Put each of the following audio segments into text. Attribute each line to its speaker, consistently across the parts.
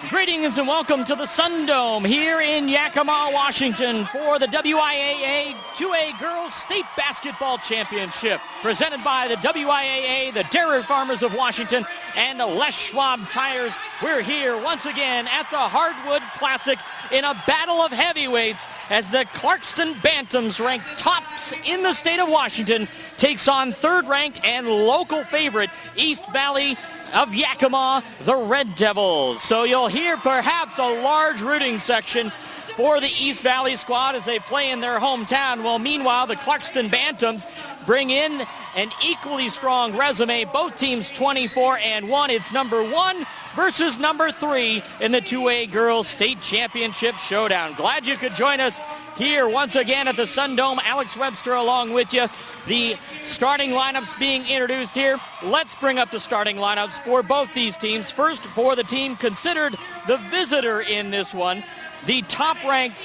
Speaker 1: Greetings and welcome to the Sundome here in Yakima, Washington for the WIAA 2A Girls State Basketball Championship. Presented by the WIAA, the Dairy Farmers of Washington, and Les Schwab Tires. We're here once again at the Hardwood Classic in a battle of heavyweights as the Clarkston Bantams, ranked tops in the state of Washington, takes on third-ranked and local favorite East Valley of Yakima, the Red Devils. So you'll hear perhaps a large rooting section for the East Valley squad as they play in their hometown. Well, meanwhile, the Clarkston Bantams bring in an equally strong resume. Both teams 24-1. It's number 1 versus number 3 in the 2A Girls State Championship Showdown. Glad you could join us here once again at the Sundome. Alex Webster along with you. The starting lineups being introduced here. Let's bring up the starting lineups for both these teams. First, for the team considered the visitor in this one, the top-ranked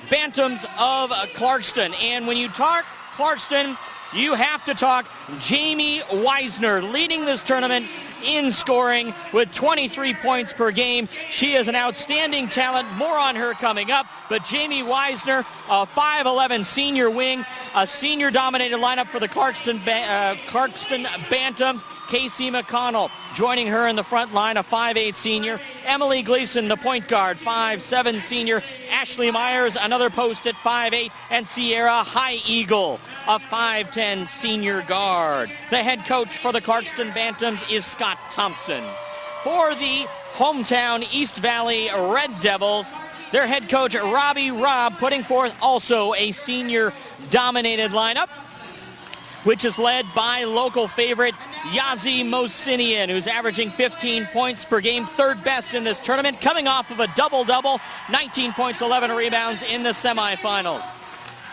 Speaker 1: Bantams of Clarkston. And when you talk Clarkston, you have to talk Jamie Weisner, leading this tournament in scoring with 23 points per game. She is an outstanding talent. More on her coming up. But Jamie Weisner, a 5'11 senior wing, a senior-dominated lineup for the Clarkston Bantams. Casey McConnell joining her in the front line, a 5'8 senior. Emily Gleason, the point guard, 5'7 senior. Ashley Myers, another post at 5'8. And Sierra High Eagle, a 5'10 senior guard. The head coach for the Clarkston Bantams is Scott Thompson. For the hometown East Valley Red Devils, their head coach Robbie Robb putting forth also a senior-dominated lineup, which is led by local favorite Yazi Mosinian, who's averaging 15 points per game, third best in this tournament, coming off of a double-double, 19 points, 11 rebounds in the semifinals.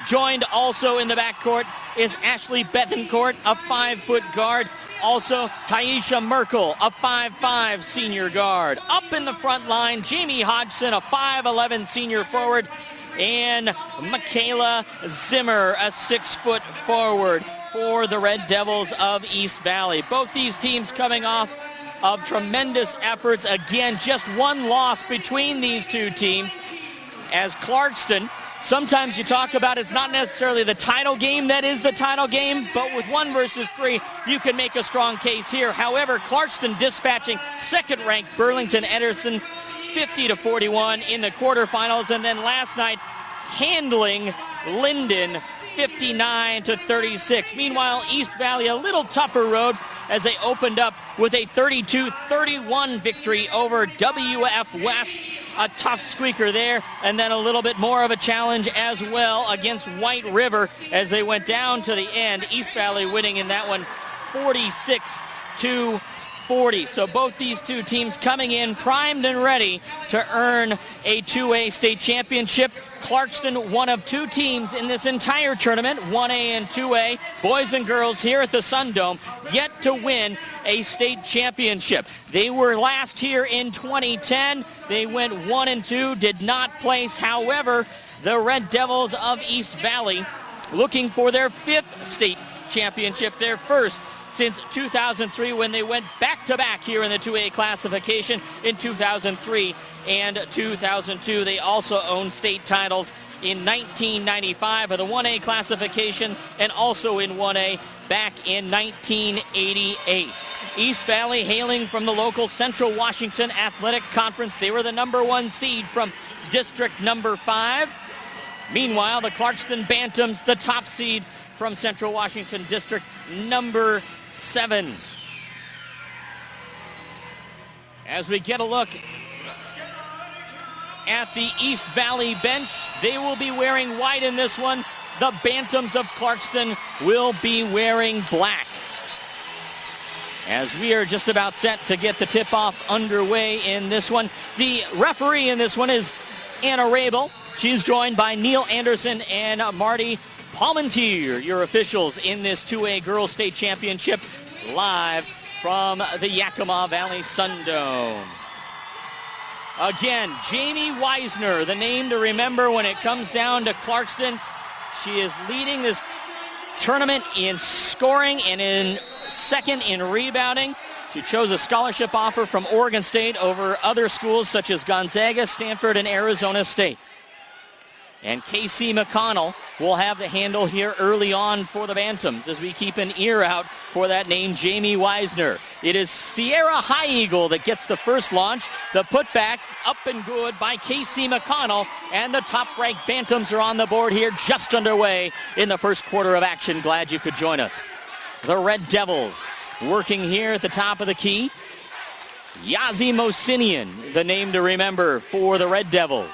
Speaker 1: Joined also in the backcourt is Ashley Bethencourt, a 5-foot guard. Also, Taisha Merkel, a 5'5 senior guard. Up in the front line, Jamie Hodgson, a 5'11 senior forward. And Michaela Zimmer, a 6-foot forward for the Red Devils of East Valley. Both these teams coming off of tremendous efforts. Again, just one loss between these two teams. As Clarkston, sometimes you talk about it's not necessarily the title game that is the title game, but with 1 versus 3, you can make a strong case here. However, Clarkston dispatching second-ranked Burlington Ederson 50-41 in the quarterfinals, and then last night handling Linden 59-36. Meanwhile, East Valley a little tougher road as they opened up with a 32-31 victory over WF West. A tough squeaker there, and then a little bit more of a challenge as well against White River as they went down to the end. East Valley winning in that one 46-40. So both these two teams coming in primed and ready to earn a 2A state championship. Clarkston, one of 2 teams in this entire tournament, 1A and 2A, boys and girls here at the Sundome, yet to win a state championship. They were last here in 2010. They went 1-2, did not place. However, the Red Devils of East Valley looking for their 5th state championship, their first since 2003 when they went back-to-back here in the 2A classification in 2003 and 2002. They also owned state titles in 1995 of the 1A classification and also in 1A back in 1988. East Valley hailing from the local Central Washington Athletic Conference. They were the number 1 seed from District number 5. Meanwhile, the Clarkston Bantams, the top seed from Central Washington District number 7. As we get a look at the East Valley bench, they will be wearing white in this one. The Bantams of Clarkston will be wearing black. As we are just about set to get the tip-off underway in this one. The referee in this one is Anna Rabel. She's joined by Neil Anderson and Marty Palmentier, your officials in this 2A Girls State Championship, live from the Yakima Valley Sundome. Again, Jamie Weisner, the name to remember when it comes down to Clarkston. She is leading this tournament in scoring and in second in rebounding. She chose a scholarship offer from Oregon State over other schools such as Gonzaga, Stanford, and Arizona State. And Casey McConnell will have the handle here early on for the Bantams as we keep an ear out for that name, Jamie Wisner. It is Sierra High Eagle that gets the first launch. The putback up and good by Casey McConnell. And the top-ranked Bantams are on the board here, just underway in the first quarter of action. Glad you could join us. The Red Devils working here at the top of the key. Yazi Mosinian, the name to remember for the Red Devils.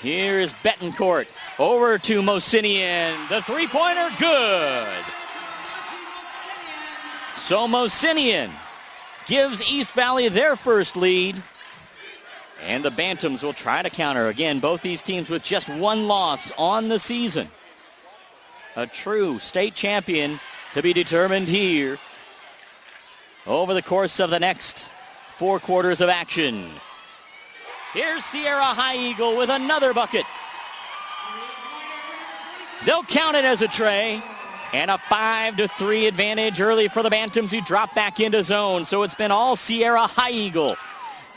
Speaker 1: Here is Betancourt. Over to Mosinian. The three-pointer, good. So Mosinian gives East Valley their first lead. And the Bantams will try to counter. Again, both these teams with just one loss on the season. A true state champion to be determined here over the course of the next 4 quarters of action. Here's Sierra High Eagle with another bucket. They'll count it as a tray. And a 5-3 advantage early for the Bantams, who drop back into zone. So it's been all Sierra High Eagle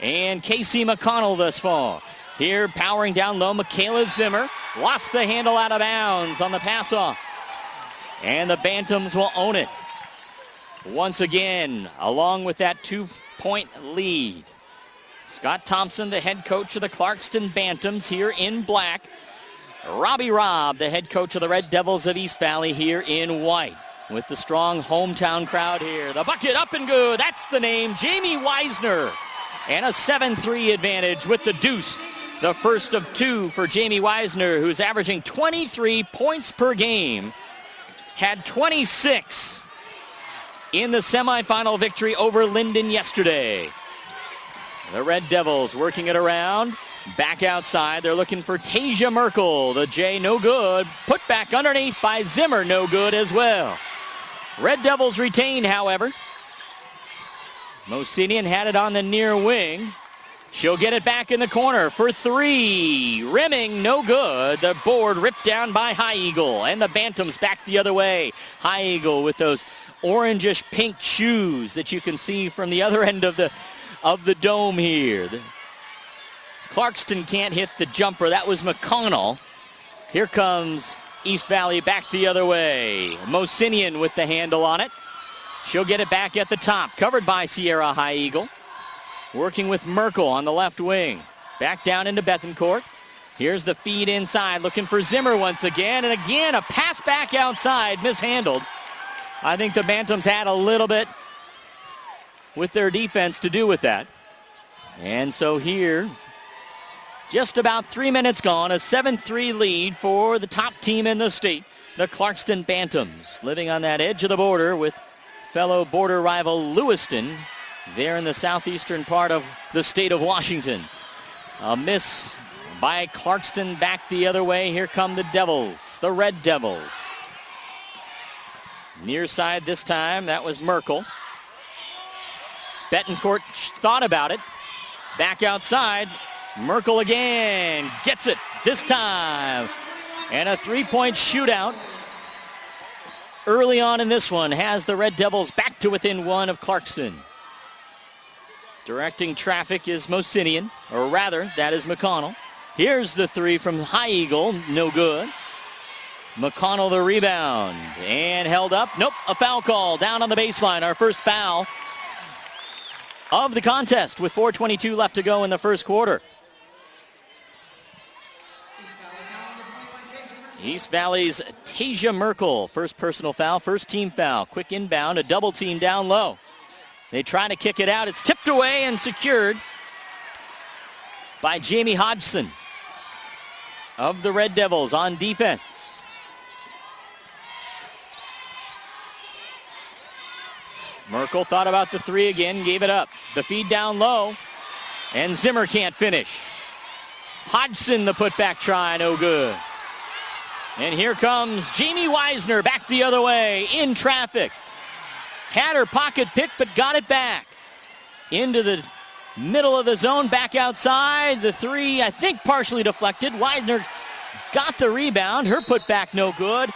Speaker 1: and Casey McConnell thus far. Here powering down low, Michaela Zimmer. Lost the handle out of bounds on the pass off. And the Bantams will own it once again, along with that 2-point lead. Scott Thompson, the head coach of the Clarkston Bantams, here in black. Robbie Robb, the head coach of the Red Devils of East Valley, here in white. With the strong hometown crowd here. The bucket up and good. That's the name, Jamie Wisner. And a 7-3 advantage with the deuce. The first of 2 for Jamie Wisner, who's averaging 23 points per game. Had 26 in the semifinal victory over Linden yesterday. The Red Devils working it around. Back outside, they're looking for Tasia Merkel. The J, no good. Put back underneath by Zimmer, no good as well. Red Devils retained, however. Mosinian had it on the near wing. She'll get it back in the corner for 3. Rimming, no good. The board ripped down by High Eagle. And the Bantams back the other way. High Eagle with those orangish pink shoes that you can see from the other end of the dome here. Clarkston can't hit the jumper. That was McConnell. Here comes East Valley back the other way. Mosinian with the handle on it. She'll get it back at the top. Covered by Sierra High Eagle. Working with Merkel on the left wing. Back down into Betancourt. Here's the feed inside. Looking for Zimmer once again. And again, a pass back outside. Mishandled. I think the Bantams had a little bit with their defense to do with that. And so here, just about 3 minutes gone, a 7-3 lead for the top team in the state, the Clarkston Bantams, living on that edge of the border with fellow border rival Lewiston there in the southeastern part of the state of Washington. A miss by Clarkston back the other way. Here come the Devils, the Red Devils. Near side this time, that was Merkel. Betancourt thought about it. Back outside. Merkel again gets it this time. And a 3-point shootout early on in this one has the Red Devils back to within 1 of Clarkston. Directing traffic is Mosinian, or rather, that is McConnell. Here's the 3 from High Eagle, no good. McConnell the rebound, and held up. Nope, a foul call down on the baseline. Our first foul of the contest with 4:22 left to go in the first quarter. East Valley's Tasia Merkel, first personal foul, first team foul. Quick inbound, a double team down low. They try to kick it out. It's tipped away and secured by Jamie Hodgson of the Red Devils on defense. Merkel thought about the 3 again, gave it up. The feed down low, and Zimmer can't finish. Hodgson, the putback try, no good. And here comes Jamie Wisner back the other way in traffic. Had her pocket picked, but got it back. Into the middle of the zone, back outside. The 3, I think, partially deflected. Wisner got the rebound. Her putback no good.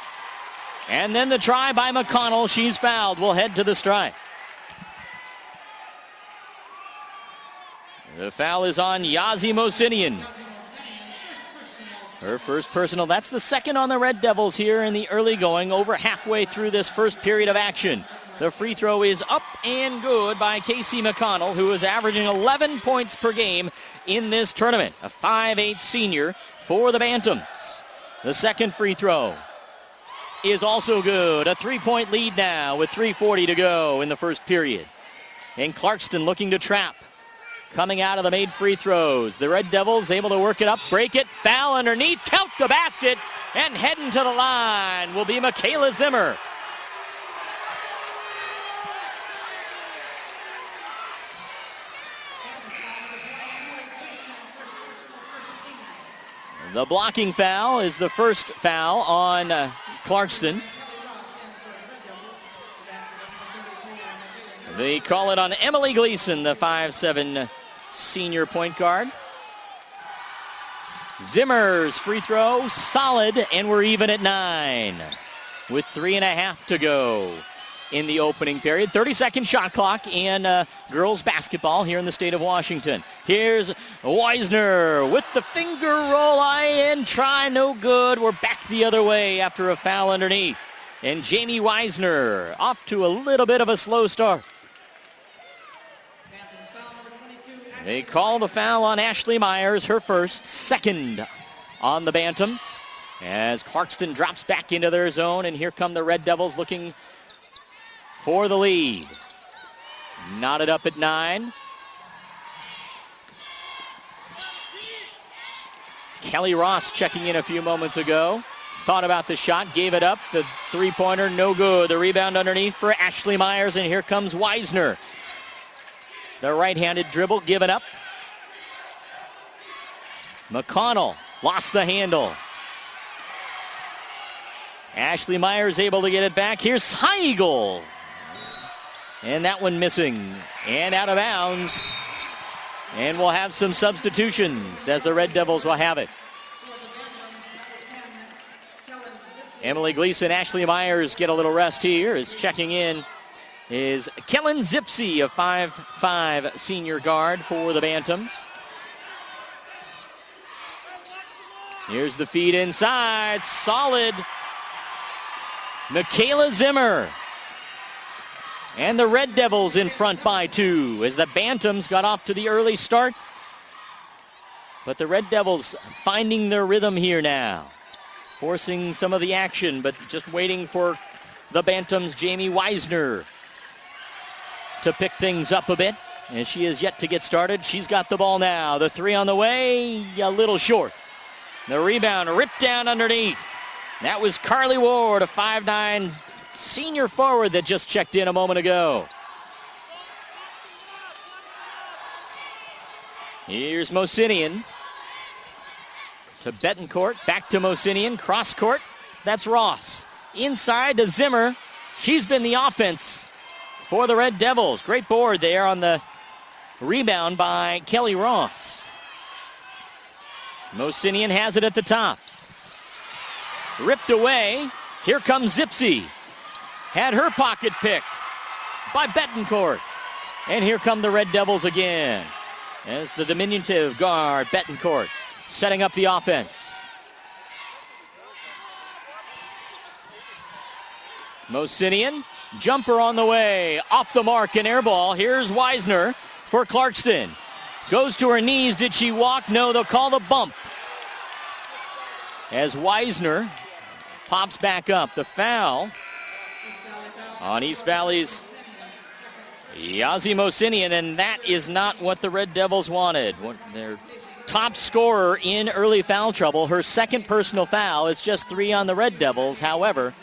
Speaker 1: And then the try by McConnell. She's fouled. We'll head to the strike. The foul is on Yazi Mosinian. Her first personal. That's the second on the Red Devils here in the early going, over halfway through this first period of action. The free throw is up and good by Casey McConnell, who is averaging 11 points per game in this tournament. A 5'8" senior for the Bantams. The second free throw is also good. A 3-point lead now with 3:40 to go in the first period. And Clarkston looking to trap. Coming out of the made free throws. The Red Devils able to work it up, break it, foul underneath, count the basket, and heading to the line will be Michaela Zimmer. The blocking foul is the first foul on Clarkston. They call it on Emily Gleason, the 5'7" senior point guard. Zimmer's free throw, solid, and we're even at 9 with 3.5 to go in the opening period. 30-second shot clock in girls basketball here in the state of Washington. Here's Weisner with the finger roll, and try, no good. We're back the other way after a foul underneath. And Jamie Weisner off to a little bit of a slow start. They call the foul on Ashley Myers, her first, second on the Bantams, as Clarkston drops back into their zone, and here come the Red Devils looking for the lead. Knotted up at 9. Kelly Ross checking in a few moments ago. Thought about the shot, gave it up. The three-pointer, no good. The rebound underneath for Ashley Myers, and here comes Weisner. The right-handed dribble given up. McConnell lost the handle. Ashley Myers able to get it back. Here's Heigl. And that one missing. And out of bounds. And we'll have some substitutions as the Red Devils will have it. Emily Gleason, Ashley Myers get a little rest here. Is checking in is Kellen Zipsey, a 5'5" senior guard for the Bantams. Here's the feed inside. Solid. Michaela Zimmer. And the Red Devils in front by 2 as the Bantams got off to the early start. But the Red Devils finding their rhythm here now. Forcing some of the action, but just waiting for the Bantams' Jamie Weisner to pick things up a bit. And she is yet to get started. She's got the ball now. The three on the way, a little short. The rebound ripped down underneath. That was Carly Ward, a 5'9" senior forward that just checked in a moment ago. Here's Mosinian. To Betancourt, back to Mosinian, cross court. That's Ross. Inside to Zimmer. She's been the offense for the Red Devils. Great board there on the rebound by Kelly Ross. Mosinian has it at the top. Ripped away. Here comes Zipsey. Had her pocket picked by Betancourt. And here come the Red Devils again as the diminutive guard, Betancourt, setting up the offense. Mosinian, jumper on the way, off the mark, and air ball. Here's Weisner for Clarkston. Goes to her knees. Did she walk? No, they'll call the bump. As Weisner pops back up. The foul on East Valley's Yazi Mosinian, and that is not what the Red Devils wanted. Their top scorer in early foul trouble. Her second personal foul. It's just 3 on the Red Devils. However,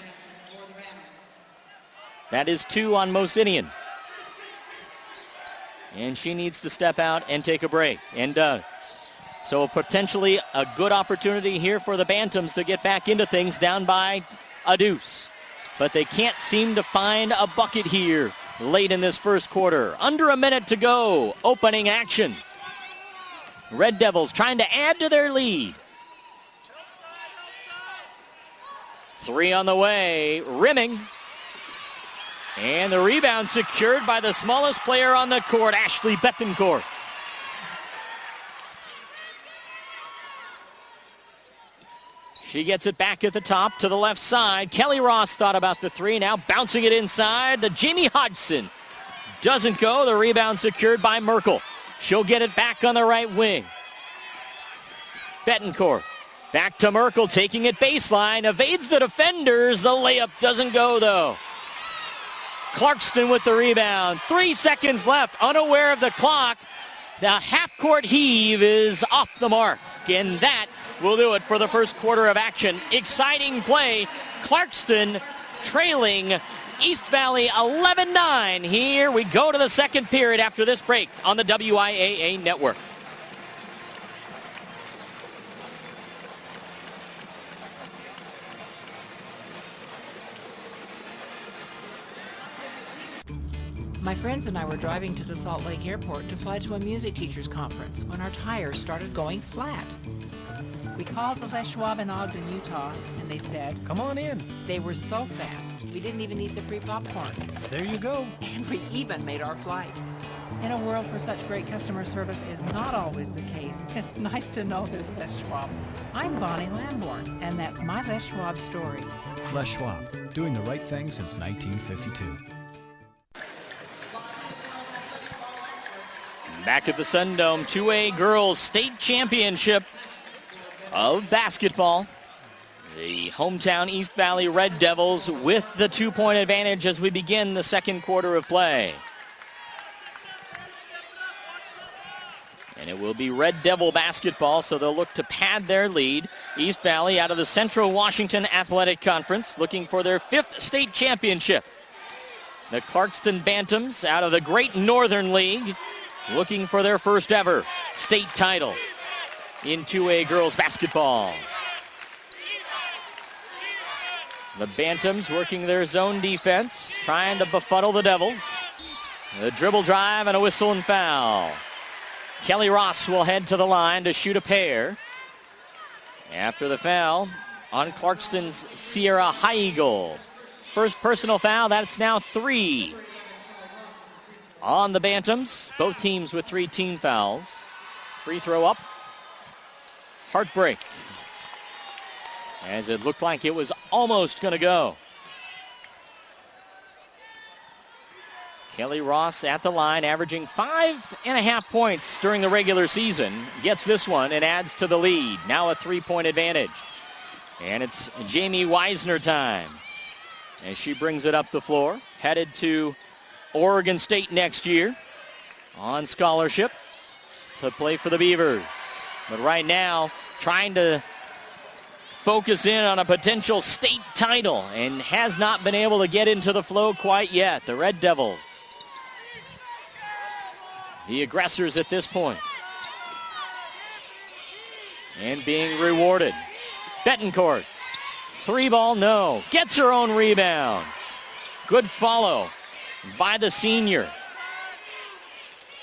Speaker 1: that is 2 on Mosinian. And she needs to step out and take a break, and does. So potentially a good opportunity here for the Bantams to get back into things, down by a deuce. But they can't seem to find a bucket here late in this first quarter. Under a minute to go, opening action. Red Devils trying to add to their lead. 3 on the way, rimming. And the rebound secured by the smallest player on the court, Ashley Betancourt. She gets it back at the top to the left side. Kelly Ross thought about the three. Now bouncing it inside to Jamie Hodgson. Doesn't go. The rebound secured by Merkel. She'll get it back on the right wing. Betancourt. Back to Merkel, taking it baseline. Evades the defenders. The layup doesn't go, though. Clarkston with the rebound. 3 seconds left. Unaware of the clock. The half-court heave is off the mark. And that will do it for the first quarter of action. Exciting play. Clarkston trailing East Valley 11-9. Here we go to the second period after this break on the WIAA network.
Speaker 2: My friends and I were driving to the Salt Lake Airport to fly to a music teachers conference when our tires started going flat. We called the Les Schwab in Ogden, Utah, and they said,
Speaker 3: "Come on in."
Speaker 2: They were so fast, we didn't even eat the free popcorn.
Speaker 3: There you go.
Speaker 2: And we even made our flight. In a world where such great customer service is not always the case, it's nice to know there's Les Schwab. I'm Bonnie Lamborn, and that's my Les Schwab story.
Speaker 4: Les Schwab, doing the right thing since 1952.
Speaker 1: Back at the Sundome, 2A Girls State Championship of basketball. The hometown East Valley Red Devils with the 2-point advantage as we begin the second quarter of play. And it will be Red Devil basketball, so they'll look to pad their lead. East Valley out of the Central Washington Athletic Conference, looking for their 5th state championship. The Clarkston Bantams out of the Great Northern League, looking for their first ever state title in 2A girls basketball. The Bantams working their zone defense, trying to befuddle the Devils. A dribble drive and a whistle and foul. Kelly Ross will head to the line to shoot a pair. After the foul on Clarkston's Sierra Heigl. First personal foul, that's now 3. On the Bantams, both teams with 3 team fouls. Free throw up. Heartbreak. As it looked like it was almost going to go. Kelly Ross at the line, averaging 5.5 points during the regular season. Gets this one and adds to the lead. Now a 3-point advantage. And it's Jamie Weisner time. As she brings it up the floor, headed to Oregon State next year on scholarship to play for the Beavers. But right now, trying to focus in on a potential state title and has not been able to get into the flow quite yet. The Red Devils, the aggressors at this point, and being rewarded. Betancourt, 3-ball, no. Gets her own rebound. Good follow by the senior.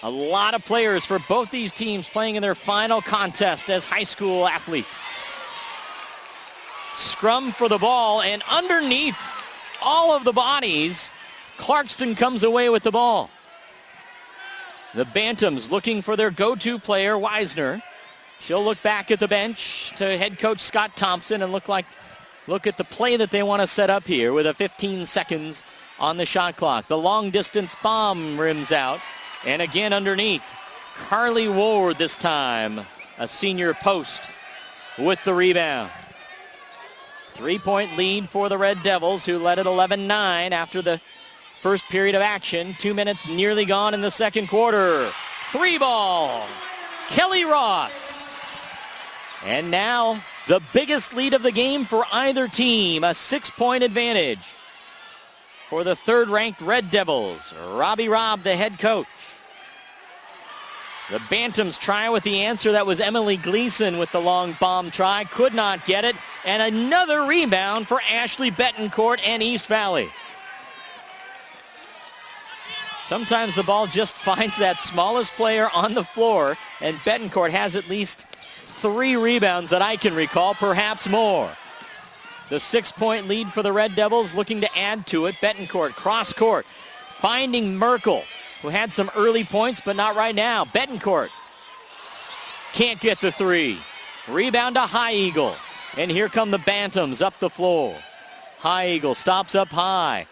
Speaker 1: A lot of players for both these teams playing in their final contest as high school athletes. Scrum for the ball, and underneath all of the bodies, Clarkston comes away with the ball. The Bantams looking for their go-to player, Weisner. She'll look back at the bench to head coach Scott Thompson and look at the play that they want to set up here with a 15 seconds on the shot clock. The long-distance bomb rims out. And again underneath, Carly Ward this time, a senior post with the rebound. 3-point lead for the Red Devils, who led at 11-9 after the first period of action. 2 minutes nearly gone in the second quarter. 3-ball, Kelly Ross. And now the biggest lead of the game for either team, a 6-point advantage for the third-ranked Red Devils. Robbie Robb, the head coach. The Bantams try with the answer. That was Emily Gleason with the long bomb try. Could not get it. And another rebound for Ashley Betancourt and East Valley. Sometimes the ball just finds that smallest player on the floor, and Betancourt has at least 3 rebounds that I can recall, perhaps more. The 6-point lead for the Red Devils, looking to add to it. Betancourt, cross court, finding Merkel, who had some early points, but not right now. Betancourt can't get the 3. Rebound to Heigl. And here come the Bantams up the floor. High Eagle stops up high.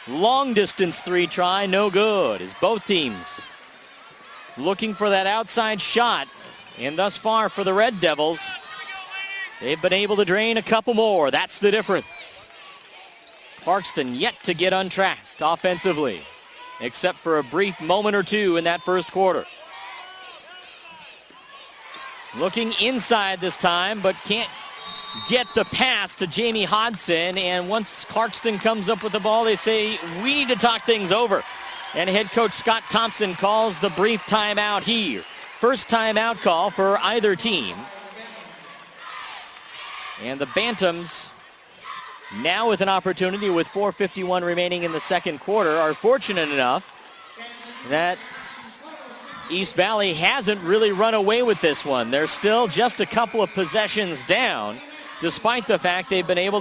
Speaker 1: Long distance three try, no good, as both teams looking for that outside shot. And thus far for the Red Devils, they've been able to drain a couple more. That's the difference. Clarkston yet to get untracked offensively, except for a brief moment or two in that first quarter. Looking inside this time, but can't get the pass to Jamie Hodson. And once Clarkston comes up with the ball, they say, we need to talk things over. And head coach Scott Thompson calls the brief timeout here. First timeout call for either team. And the Bantams, now with an opportunity with 4:51 remaining in the second quarter, are fortunate enough that East Valley hasn't really run away with this one. They're still just a couple of possessions down, despite the fact they've been unable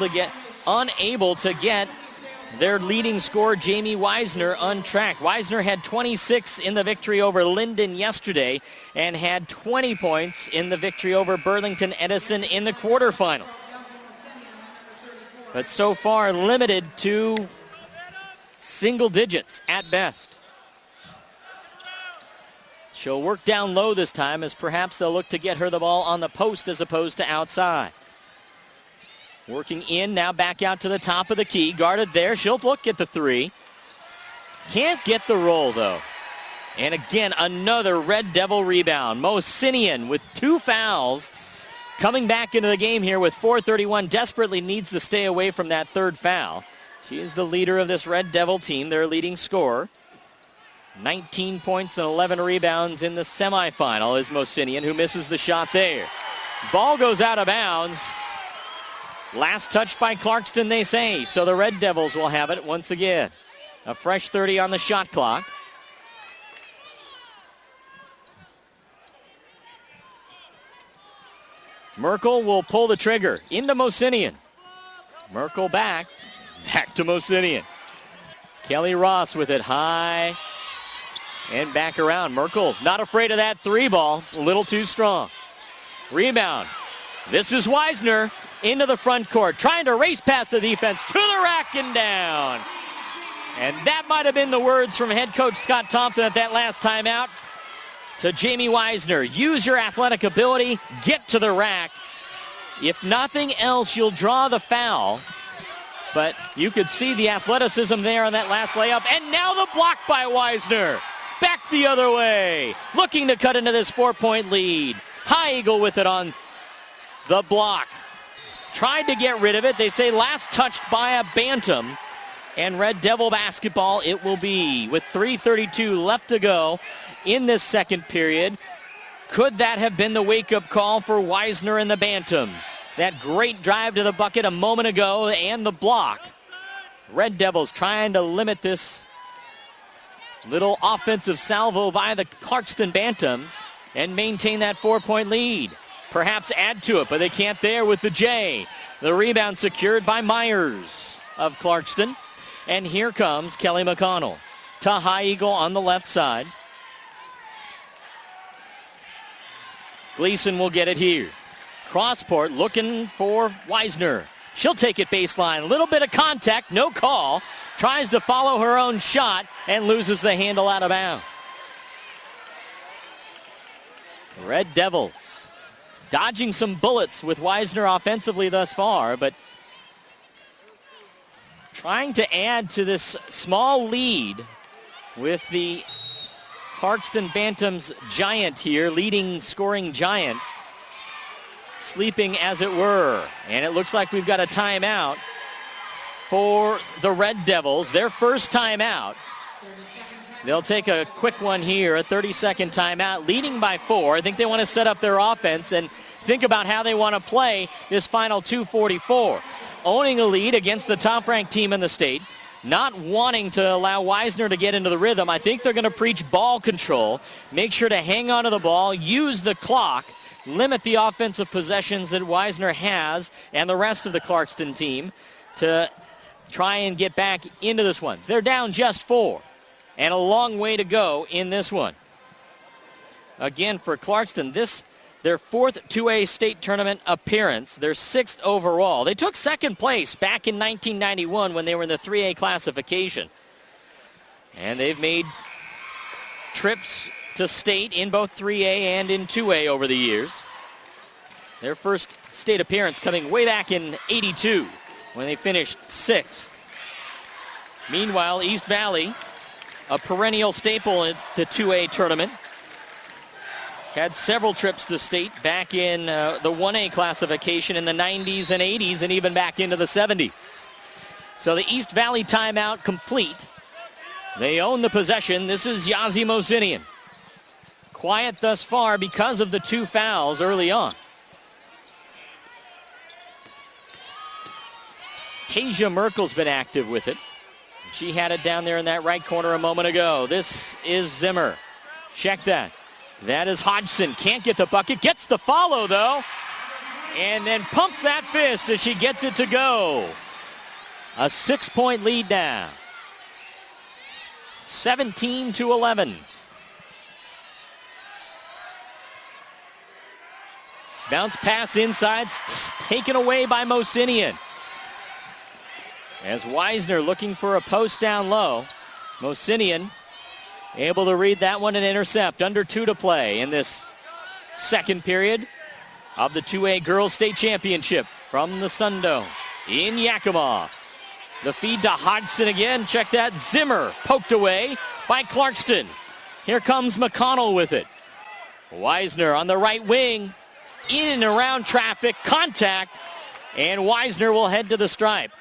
Speaker 1: to get their leading scorer, Jamie Weisner, untracked. Weisner had 26 in the victory over Linden yesterday and had 20 points in the victory over Burlington Edison in the quarterfinals. But so far limited to single digits at best. She'll work down low this time, as perhaps they'll look to get her the ball on the post as opposed to outside. Working in, now back out to the top of the key. Guarded there. She'll look at the three. Can't get the roll, though. And again, another Red Devil rebound. Mosinian with 2 fouls. Coming back into the game here with 4:31. Desperately needs to stay away from that third foul. She is the leader of this Red Devil team, their leading scorer. 19 points and 11 rebounds in the semifinal is Mosinian, who misses the shot there. Ball goes out of bounds. Last touch by Clarkston, they say. So the Red Devils will have it once again. A fresh 30 on the shot clock. Merkel will pull the trigger into Mosinian. Merkel back to Mosinian. Kelly Ross with it high and back around. Merkel not afraid of that three ball. A little too strong. Rebound. This is Weisner into the front court, trying to race past the defense to the rack and down. And that might have been the words from head coach Scott Thompson at that last timeout to Jamie Weisner. Use your athletic ability, get to the rack. If nothing else, you'll draw the foul. But you could see the athleticism there on that last layup. And now the block by Weisner. Back the other way. Looking to cut into this 4-point lead. High Eagle with it on the block. Tried to get rid of it. They say last touched by a Bantam. And Red Devil basketball it will be with 3:32 left to go in this second period. Could that have been the wake-up call for Weisner and the Bantams? That great drive to the bucket a moment ago and the block. Red Devils trying to limit this little offensive salvo by the Clarkston Bantams and maintain that 4-point lead. Perhaps add to it, but they can't there with the J. The rebound secured by Myers of Clarkston. And here comes Kelly McConnell to High Eagle on the left side. Gleason will get it here. Crossport looking for Weisner. She'll take it baseline. A little bit of contact, no call. Tries to follow her own shot and loses the handle out of bounds. Red Devils dodging some bullets with Weisner offensively thus far, but trying to add to this small lead with the Clarkston Bantams giant here, leading scoring giant, sleeping as it were. And it looks like we've got a timeout for the Red Devils, their first timeout. They'll take a quick one here, a 30-second timeout, leading by 4. I think they want to set up their offense and think about how they want to play this final 2:44. Owning a lead against the top-ranked team in the state, not wanting to allow Weisner to get into the rhythm. I think they're going to preach ball control, make sure to hang on to the ball, use the clock, limit the offensive possessions that Weisner has and the rest of the Clarkston team to try and get back into this one. They're down just 4. And a long way to go in this one. Again, for Clarkston, this their 4th 2A state tournament appearance, their 6th overall. They took 2nd place back in 1991 when they were in the 3A classification. And they've made trips to state in both 3A and in 2A over the years. Their first state appearance coming way back in '82 when they finished 6th. Meanwhile, East Valley, a perennial staple at the 2A tournament, had several trips to state back in the 1A classification in the 90s and 80s and even back into the 70s. So the East Valley timeout complete. They own the possession. This is Yazzie Mosinian. Quiet thus far because of the 2 fouls early on. Tasia Merkel's been active with it. She had it down there in that right corner a moment ago. This is Zimmer. Check that. That is Hodgson. Can't get the bucket. Gets the follow, though. And then pumps that fist as she gets it to go. A 6-point lead now. 17-11. Bounce pass inside. Taken away by Mosinian. As Weisner looking for a post down low. Mosinian able to read that one and intercept. Under 2 to play in this second period of the 2A Girls State Championship from the Sundome in Yakima. The feed to Hodgson again. Check that. Zimmer poked away by Clarkston. Here comes McConnell with it. Weisner on the right wing. In and around traffic. Contact. And Weisner will head to the stripe.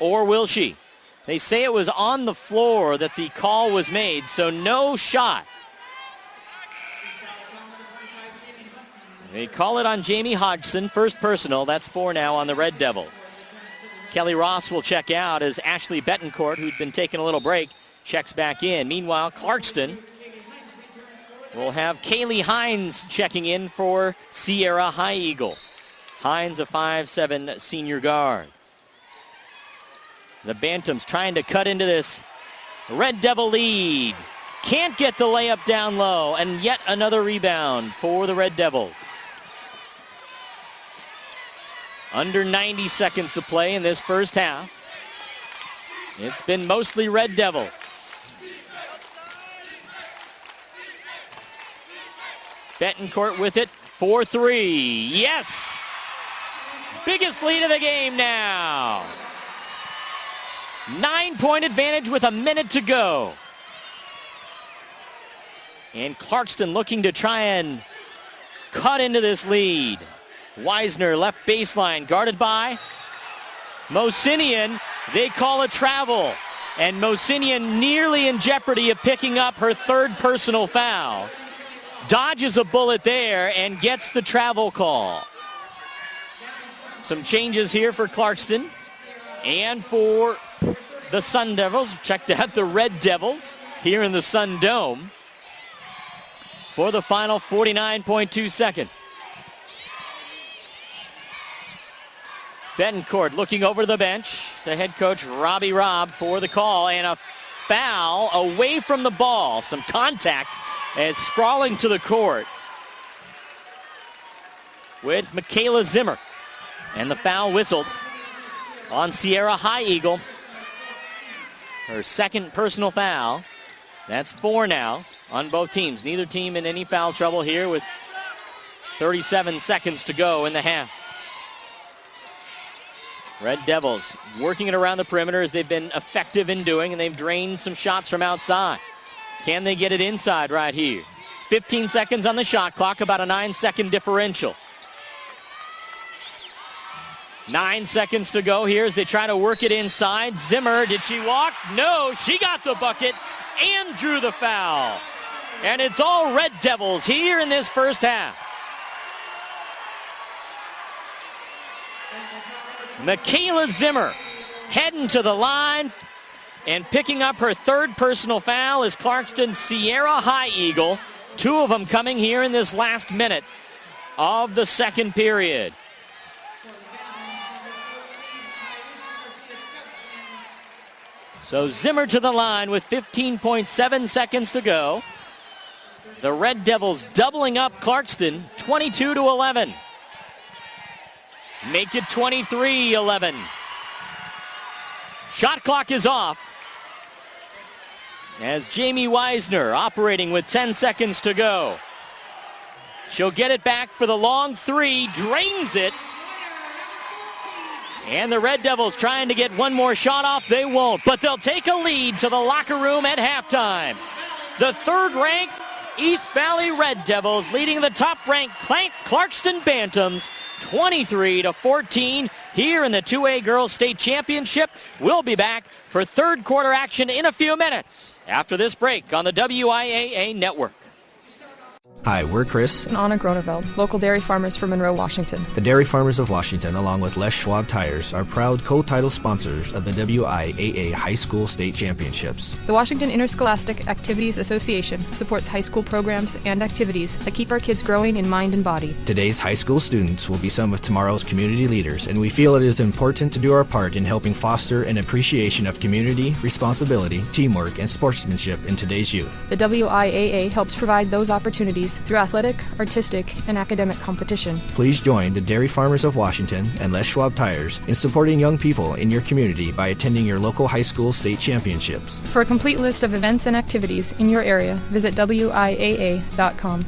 Speaker 1: Or will she? They say it was on the floor that the call was made, so no shot. They call it on Jamie Hodgson, first personal. That's 4 now on the Red Devils. Kelly Ross will check out as Ashley Betancourt, who'd been taking a little break, checks back in. Meanwhile, Clarkston will have Kaylee Hines checking in for Sierra High Eagle. Hines, a 5'7" senior guard. The Bantams trying to cut into this Red Devil lead. Can't get the layup down low, and yet another rebound for the Red Devils. Under 90 seconds to play in this first half. It's been mostly Red Devils. Betancourt with it for 3. Yes! Biggest lead of the game now. 9-point advantage with a minute to go. And Clarkston looking to try and cut into this lead. Weisner left baseline, guarded by Mosinian. They call a travel. And Mosinian nearly in jeopardy of picking up her 3rd personal foul. Dodges a bullet there and gets the travel call. Some changes here for Clarkston and for the Sun Devils. Check that, the Red Devils here in the Sundome for the final 49.2 seconds. Betancourt looking over the bench to head coach Robbie Robb for the call, and a foul away from the ball. Some contact as sprawling to the court with Michaela Zimmer. And the foul whistled on Sierra High Eagle. Her 2nd personal foul. That's 4 now on both teams. Neither team in any foul trouble here with 37 seconds to go in the half. Red Devils working it around the perimeter as they've been effective in doing, and they've drained some shots from outside. Can they get it inside right here? 15 seconds on the shot clock, about a 9-second differential. 9 seconds to go here as they try to work it inside. Zimmer, did she walk? No, she got the bucket and drew the foul. And it's all Red Devils here in this first half. Michaela Zimmer heading to the line and picking up her 3rd personal foul is Clarkston's Sierra High Eagle. 2 of them coming here in this last minute of the second period. So Zimmer to the line with 15.7 seconds to go. The Red Devils doubling up Clarkston, 22-11. Make it 23-11. Shot clock is off as Jamie Weisner operating with 10 seconds to go. She'll get it back for the long three, drains it. And the Red Devils trying to get one more shot off. They won't, but they'll take a lead to the locker room at halftime. The third-ranked East Valley Red Devils leading the top-ranked Clarkston Bantams 23-14 here in the 2A Girls State Championship. We'll be back for third quarter action in a few minutes after this break on the WIAA Network.
Speaker 3: Hi, we're Chris
Speaker 5: and Anna Groneveld, local dairy farmers from Monroe, Washington.
Speaker 3: The Dairy Farmers of Washington, along with Les Schwab Tires, are proud co-title sponsors of the WIAA High School State Championships.
Speaker 5: The Washington Interscholastic Activities Association supports high school programs and activities that keep our kids growing in mind and body.
Speaker 3: Today's high school students will be some of tomorrow's community leaders, and we feel it is important to do our part in helping foster an appreciation of community, responsibility, teamwork, and sportsmanship in today's youth.
Speaker 5: The WIAA helps provide those opportunities through athletic, artistic, and academic competition.
Speaker 3: Please join the Dairy Farmers of Washington and Les Schwab Tires in supporting young people in your community by attending your local high school state championships.
Speaker 5: For a complete list of events and activities in your area, visit WIAA.com.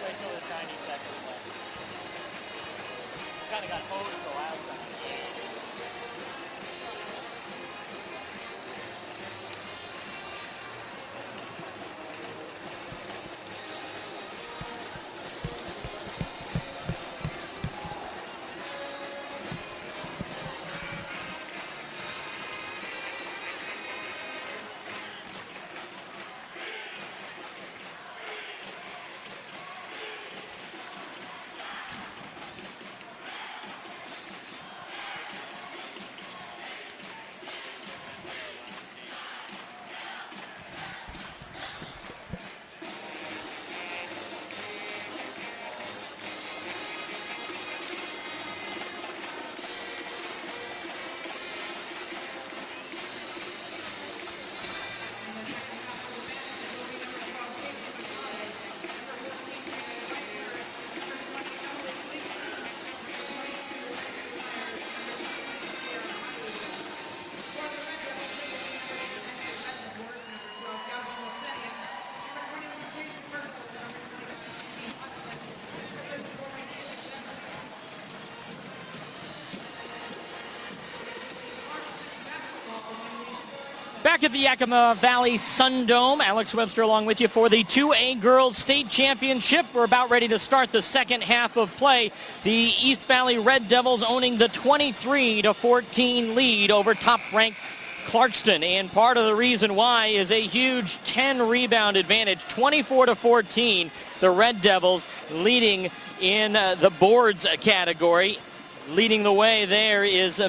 Speaker 1: Wait till there's 90 seconds left. Kind of got hosed the last time. Back at the Yakima Valley Sundome, Alex Webster along with you for the 2A Girls State Championship. We're about ready to start the second half of play. The East Valley Red Devils owning the 23-14 lead over top-ranked Clarkston. And part of the reason why is a huge 10-rebound advantage, 24-14. The Red Devils leading in the boards category. Leading the way there is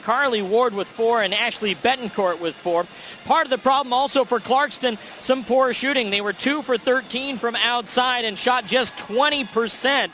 Speaker 1: Carly Ward with 4 and Ashley Betancourt with 4. Part of the problem also for Clarkston, some poor shooting. They were 2 for 13 from outside and shot just 20%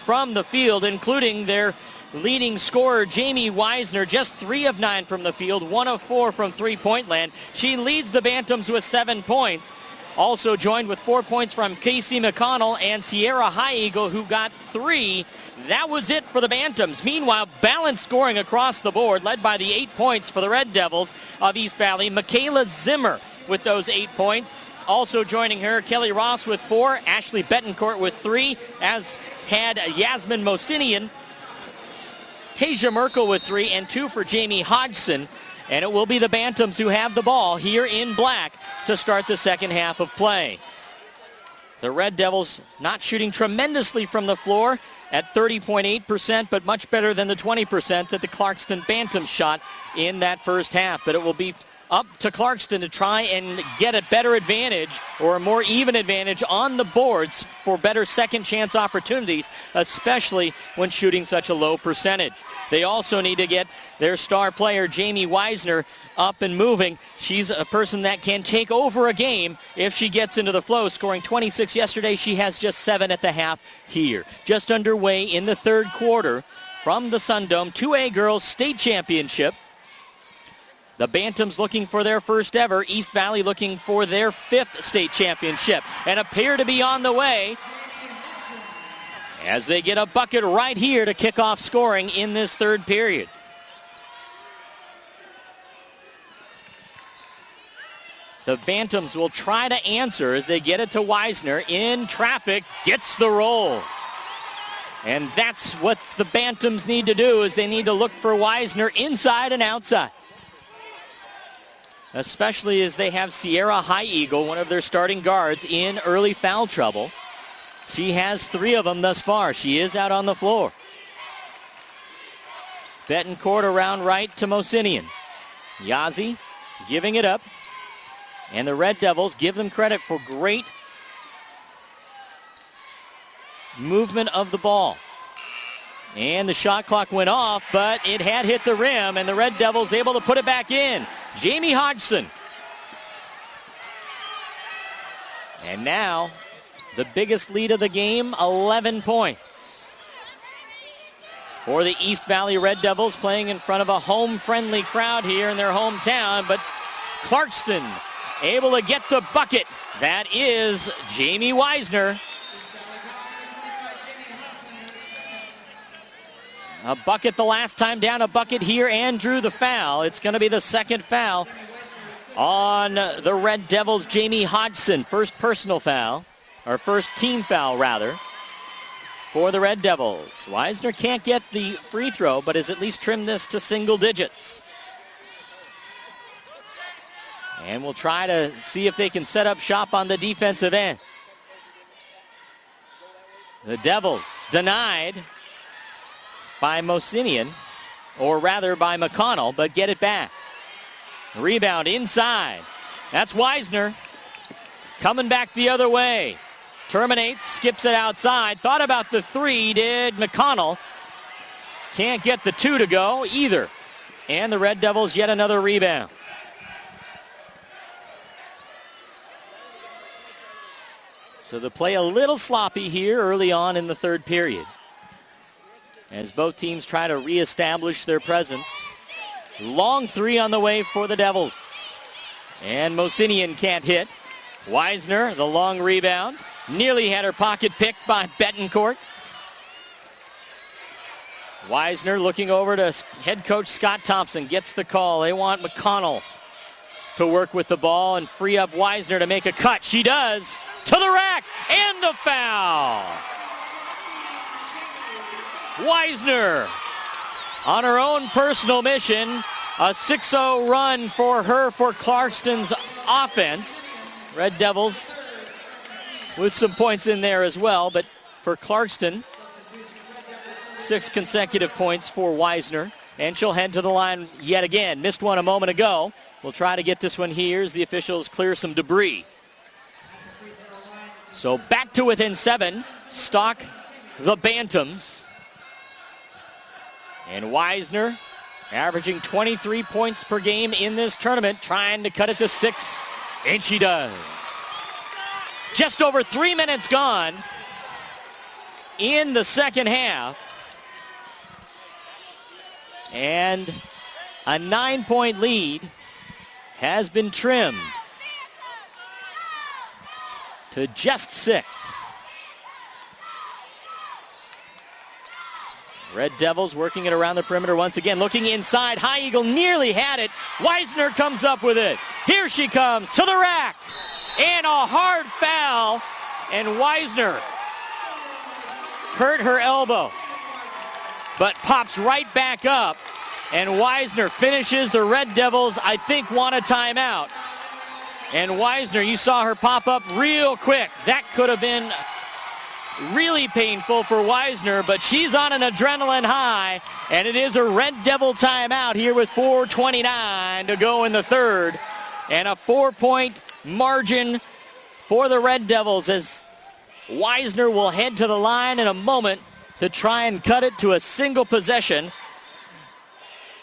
Speaker 1: from the field, including their leading scorer, Jamie Weisner, just 3 of 9 from the field, 1 of 4 from three-point land. She leads the Bantams with 7 points. Also joined with 4 points from Casey McConnell and Sierra High Eagle, who got 3. That was it for the Bantams. Meanwhile, balanced scoring across the board, led by the 8 points for the Red Devils of East Valley. Michaela Zimmer with those 8 points. Also joining her, Kelly Ross with 4, Ashley Betancourt with 3, as had Yasmin Mosinian. Tasia Merkel with 3, and 2 for Jamie Hodgson. And it will be the Bantams who have the ball here in black to start the second half of play. The Red Devils not shooting tremendously from the floor at 30.8%, but much better than the 20% that the Clarkston Bantams shot in that first half. But it will be up to Clarkston to try and get a better advantage or a more even advantage on the boards for better second chance opportunities, especially when shooting such a low percentage. They also need to get their star player, Jamie Weisner, up and moving. She's a person that can take over a game if she gets into the flow. Scoring 26 yesterday, she has just 7 at the half here. Just underway in the third quarter from the Sundome 2A Girls State Championship. The Bantams looking for their first ever. East Valley looking for their 5th state championship and appear to be on the way as they get a bucket right here to kick off scoring in this third period. The Bantams will try to answer as they get it to Weisner. In traffic, gets the roll. And that's what the Bantams need to do, is they need to look for Weisner inside and outside. Especially as they have Sierra High Eagle, one of their starting guards, in early foul trouble. She has 3 of them thus far. She is out on the floor. Betancourt around right to Mosinian. Yazzie giving it up. And the Red Devils give them credit for great movement of the ball. And the shot clock went off, but it had hit the rim, and the Red Devils able to put it back in. Jamie Hodgson. And now, the biggest lead of the game, 11 points. for the East Valley Red Devils, playing in front of a home-friendly crowd here in their hometown. But Clarkston able to get the bucket. That is Jamie Weisner. A bucket the last time down, a bucket here, and drew the foul. It's going to be the second foul on the Red Devils. Jamie Hodgson, first personal foul, or first team foul rather, for the Red Devils. Weisner can't get the free throw, but has at least trimmed this to single digits. And we'll try to see if they can set up shop on the defensive end. The Devils denied by Mosinian, or rather by McConnell, but get it back. Rebound inside. That's Weisner coming back the other way. Terminates, skips it outside. Thought about the three, did McConnell. Can't get the two to go either. And the Red Devils yet another rebound. So the play a little sloppy here early on in the third period, as both teams try to reestablish their presence. Long three on the way for the Devils. And Mosinian can't hit. Weisner, the long rebound. Nearly had her pocket picked by Betancourt. Weisner looking over to head coach Scott Thompson. Gets the call. They want McConnell to work with the ball and free up Weisner to make a cut. She does. To the rack. And the foul. Weisner on her own personal mission. A 6-0 run for her for Clarkston's offense. Red Devils with some points in there as well, but for Clarkston, 6 consecutive points for Weisner. And she'll head to the line yet again. Missed one a moment ago. We'll try to get this one here as the officials clear some debris. So back to within 7. Stock the Bantams. And Weisner averaging 23 points per game in this tournament, trying to cut it to 6, and she does. Just over 3 minutes gone in the second half. And a 9-point lead has been trimmed to just 6. Red Devils working it around the perimeter once again. Looking inside. High Eagle nearly had it. Weisner comes up with it. Here she comes to the rack. And a hard foul. And Weisner hurt her elbow, but pops right back up. And Weisner finishes. The Red Devils, I think, want a timeout. And Weisner, you saw her pop up real quick. That could have been really painful for Weisner, but she's on an adrenaline high, and it is a Red Devil timeout here with 4:29 to go in the third, and a 4-point margin for the Red Devils, as Weisner will head to the line in a moment to try and cut it to a single possession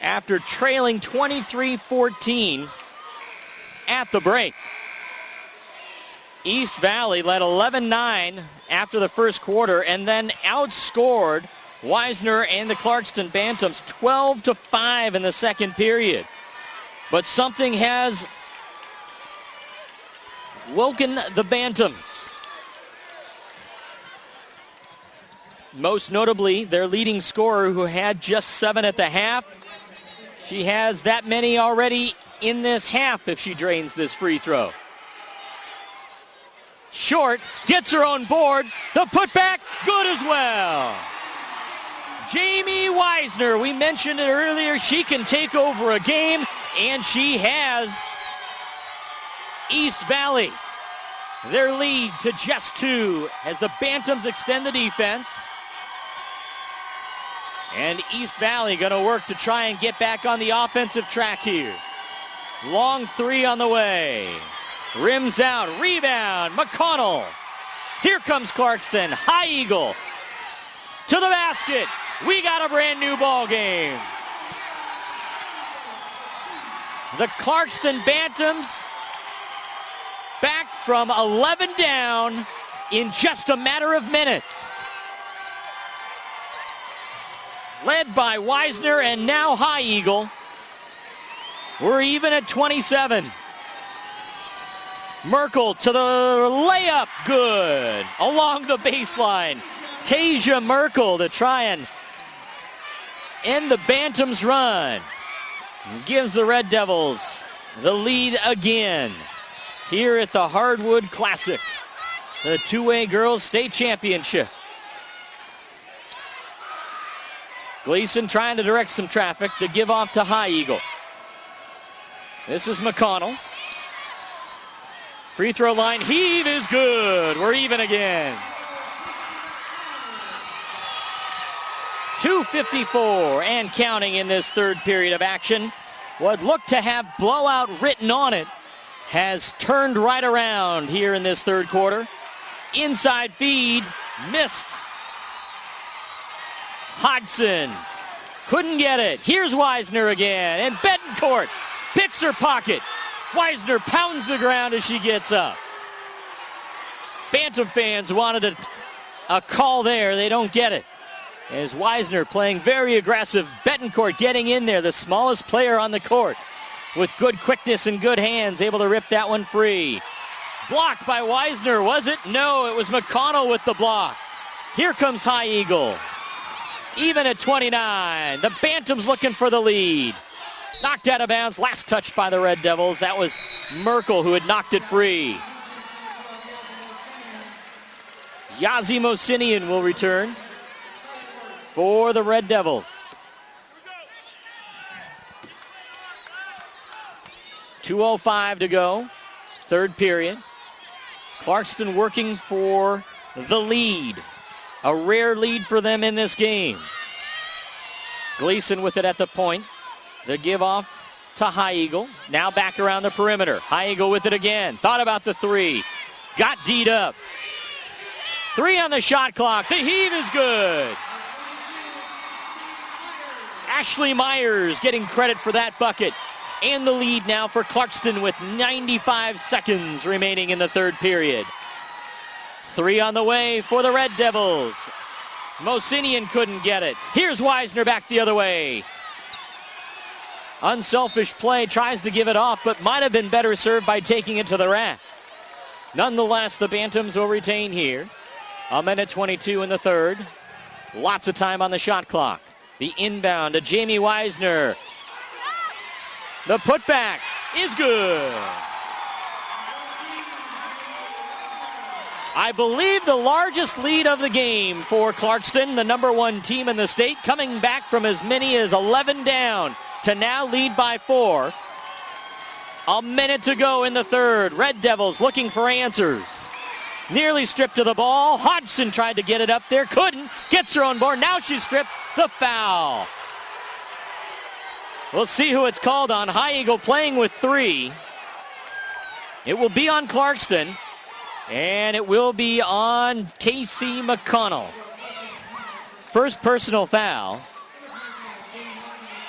Speaker 1: after trailing 23-14 at the break. East Valley led 11-9 after the first quarter and then outscored Weisner and the Clarkston Bantams 12-5 in the second period. But something has woken the Bantams. Most notably, their leading scorer, who had just 7 at the half. She has that many already in this half if she drains this free throw. Short, gets her own board. The putback, good as well. Jamie Weisner, we mentioned it earlier, she can take over a game, and she has. East Valley, their lead to just 2 as the Bantams extend the defense. And East Valley going to work to try and get back on the offensive track here. Long 3 on the way. Rims out, rebound, McConnell. Here comes Clarkston, High Eagle to the basket. We got a brand new ball game. The Clarkston Bantams back from 11 down in just a matter of minutes. led by Wisner and now High Eagle. We're even at 27. Merkel to the layup, good. Along the baseline, Tasia Merkel to try and end the Bantams' run. Gives the Red Devils the lead again here at the Hardwood Classic, the 2A Girls State Championship. Gleason trying to direct some traffic to give off to High Eagle. This is McConnell. Free throw line heave is good. We're even again. 2:54 and counting in this third period of action. What looked to have blowout written on it has turned right around here in this third quarter. Inside feed, missed. Hodgson's couldn't get it. Here's Wisner again, and Betancourt picks her pocket. Wisner pounds the ground as she gets up. Bantam fans wanted a call there. They don't get it. As Wisner playing very aggressive. Betancourt getting in there, the smallest player on the court, with good quickness and good hands, able to rip that one free. Blocked by Wisner, was it? No, it was McConnell with the block. Here comes High Eagle. Even at 29. The Bantams looking for the lead. Knocked out of bounds, last touch by the Red Devils. That was Merkel who had knocked it free. Yazi Mosinian will return for the Red Devils. 2:05 to go, third period. Clarkston working for the lead. A rare lead for them in this game. Gleason with it at the point. The give off to High Eagle. Now back around the perimeter. High Eagle with it again. Thought about the three. Got D'd up. 3 on the shot clock. The heave is good. Ashley Myers getting credit for that bucket. And the lead now for Clarkston with 95 seconds remaining in the third period. 3 on the way for the Red Devils. Mosinian couldn't get it. Here's Wisner back the other way. Unselfish play, tries to give it off, but might have been better served by taking it to the rack. Nonetheless, the Bantams will retain here. 1:22 in the third. Lots of time on the shot clock. The inbound to Jamie Wisner. The putback is good. I believe the largest lead of the game for Clarkston, the number 1 team in the state, coming back from as many as 11 down to now lead by 4. A minute to go in the third. Red Devils looking for answers. Nearly stripped of the ball. Hodgson tried to get it up there. Couldn't. Gets her on board. Now she's stripped. The foul. We'll see who it's called on. High Eagle playing with 3. It will be on Clarkston. And it will be on Casey McConnell. First personal foul.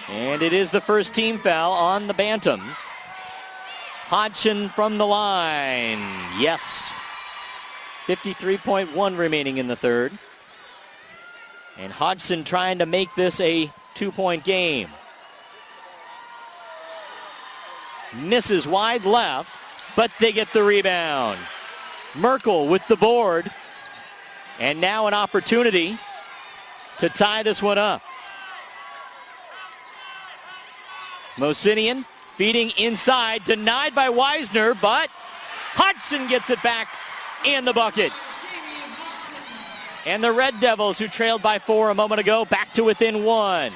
Speaker 1: And it is the first team foul on the Bantams. Hodgson from the line. Yes. 53.1 remaining in the third. And Hodgson trying to make this a 2-point game. Misses wide left, but they get the rebound. Merkel with the board. And now an opportunity to tie this one up. Mosinian feeding inside, denied by Wisner, but Hodgson gets it back and the bucket. And the Red Devils, who trailed by 4 a moment ago, back to within 1.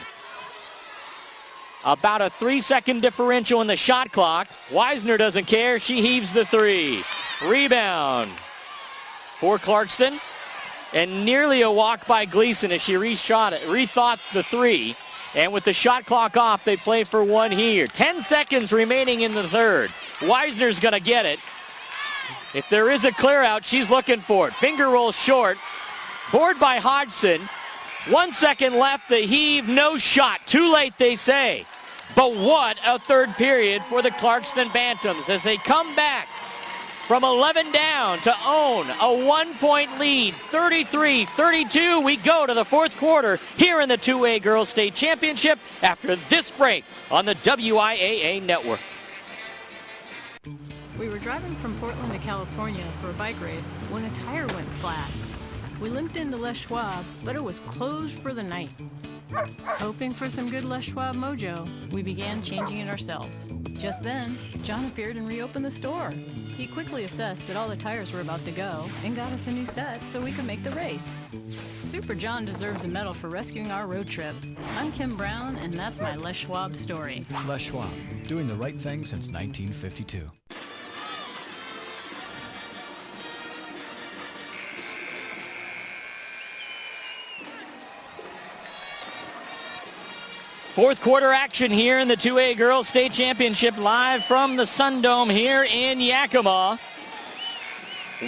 Speaker 1: About a 3-second differential in the shot clock. Wisner doesn't care. She heaves the 3. Rebound for Clarkston. And nearly a walk by Gleason as she rethought the 3. And with the shot clock off, they play for 1 here. 10 seconds remaining in the third. Wisner's going to get it. If there is a clear out, she's looking for it. Finger roll short. Board by Hodgson. 1 second left. The heave, no shot. Too late, they say. But what a third period for the Clarkston Bantams as they come back from 11 down to own a 1-point lead, 33-32. We go to the fourth quarter here in the 2A Girls State Championship after this break on the WIAA Network.
Speaker 6: We were driving from Portland to California for a bike race when a tire went flat. We limped into Les Schwab, but it was closed for the night. Hoping for some good Les Schwab mojo, we began changing it ourselves. Just then, John appeared and reopened the store. He quickly assessed that all the tires were about to go and got us a new set so we could make the race. Super John deserves a medal for rescuing our road trip. I'm Kim Brown, and that's my Les Schwab story.
Speaker 4: Les Schwab, doing the right thing since 1952.
Speaker 1: Fourth quarter action here in the 2A Girls State Championship, live from the Sundome here in Yakima.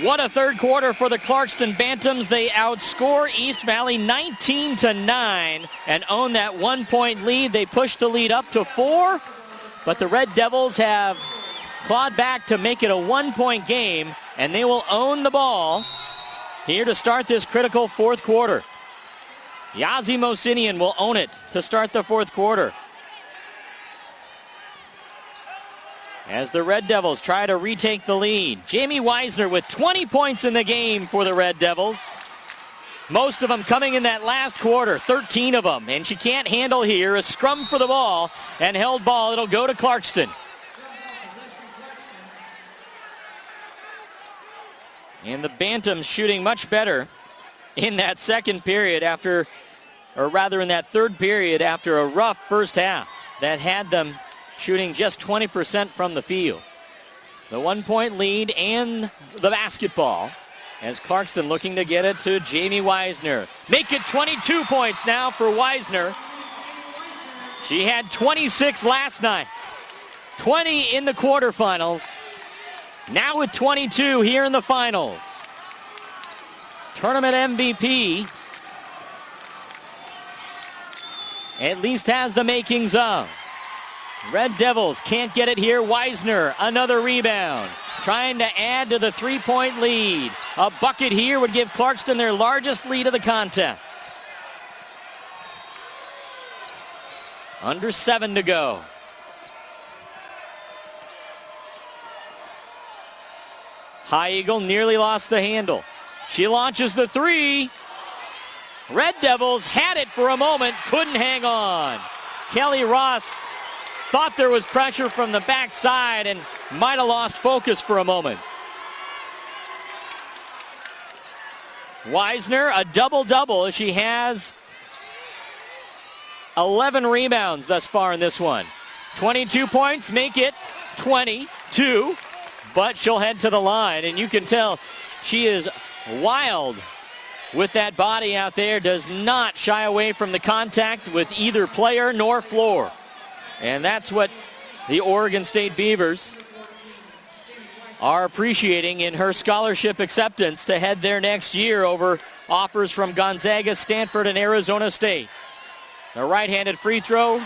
Speaker 1: What a third quarter for the Clarkston Bantams. They outscore East Valley 19-9 and own that 1-point lead. They push the lead up to 4, but the Red Devils have clawed back to make it a 1-point game, and they will own the ball here to start this critical fourth quarter. Yazi Mosinian will own it to start the fourth quarter, as the Red Devils try to retake the lead. Jamie Weisner with 20 points in the game for the Red Devils. Most of them coming in that last quarter, 13 of them. And she can't handle here. A scrum for the ball and held ball. It'll go to Clarkston. And the Bantams shooting much better in that second period after, or rather in that third period after a rough first half that had them shooting just 20% from the field. The 1-point lead and the basketball as Clarkston looking to get it to Jamie Weisner. Make it 22 points now for Weisner. She had 26 last night, 20 in the quarterfinals, now with 22 here in the finals. Tournament MVP, at least has the makings of. Red Devils can't get it here. Weisner, another rebound, trying to add to the 3-point lead. A bucket here would give Clarkston their largest lead of the contest. Under 7 to go. High Eagle nearly lost the handle. She launches the 3. Red Devils had it for a moment, couldn't hang on. Kelly Ross thought there was pressure from the backside and might have lost focus for a moment. Weisner, a double-double as she has 11 rebounds thus far in this one. 22 points make it 22, but she'll head to the line, and you can tell she is wild with that body out there, does not shy away from the contact with either player nor floor. And that's what the Oregon State Beavers are appreciating in her scholarship acceptance to head there next year over offers from Gonzaga, Stanford, and Arizona State. The right-handed free throw.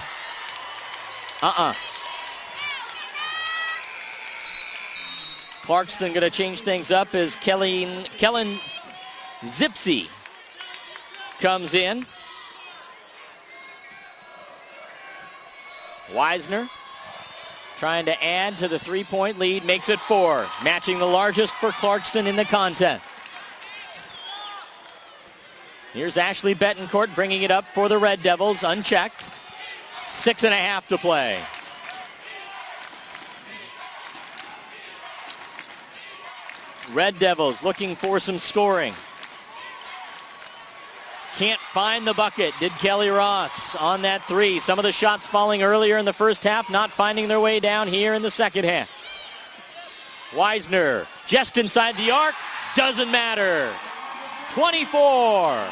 Speaker 1: Clarkston going to change things up as Kellen Zipsy comes in. Weisner trying to add to the 3-point lead, makes it 4, matching the largest for Clarkston in the contest. Here's Ashley Betancourt bringing it up for the Red Devils, unchecked. 6.5 to play. Red Devils looking for some scoring. Can't find the bucket, did Kelly Ross on that 3. Some of the shots falling earlier in the first half, not finding their way down here in the second half. Weisner just inside the arc, doesn't matter. 24.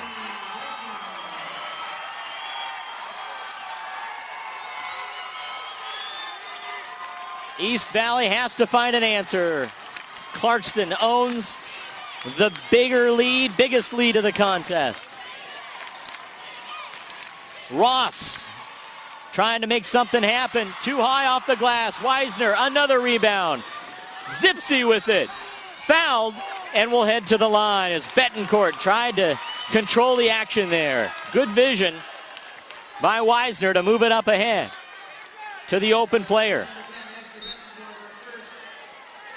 Speaker 1: East Valley has to find an answer. Clarkston owns the biggest lead of the contest. Ross trying to make something happen. Too high off the glass. Weisner, another rebound. Zipsy with it. fouled and will head to the line as Betancourt tried to control the action there. Good vision by Wisner to move it up ahead to the open player.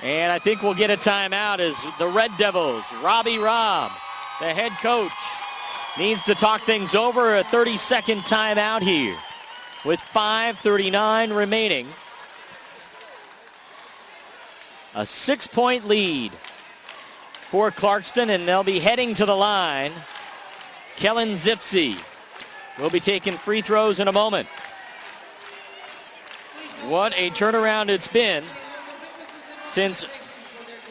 Speaker 1: And I think we'll get a timeout as the Red Devils, Robbie Robb, the head coach, needs to talk things over. A 30-second timeout here with 5:39 remaining. A 6-point lead for Clarkston, and they'll be heading to the line. Kellen Zipsey will be taking free throws in a moment. What a turnaround it's been since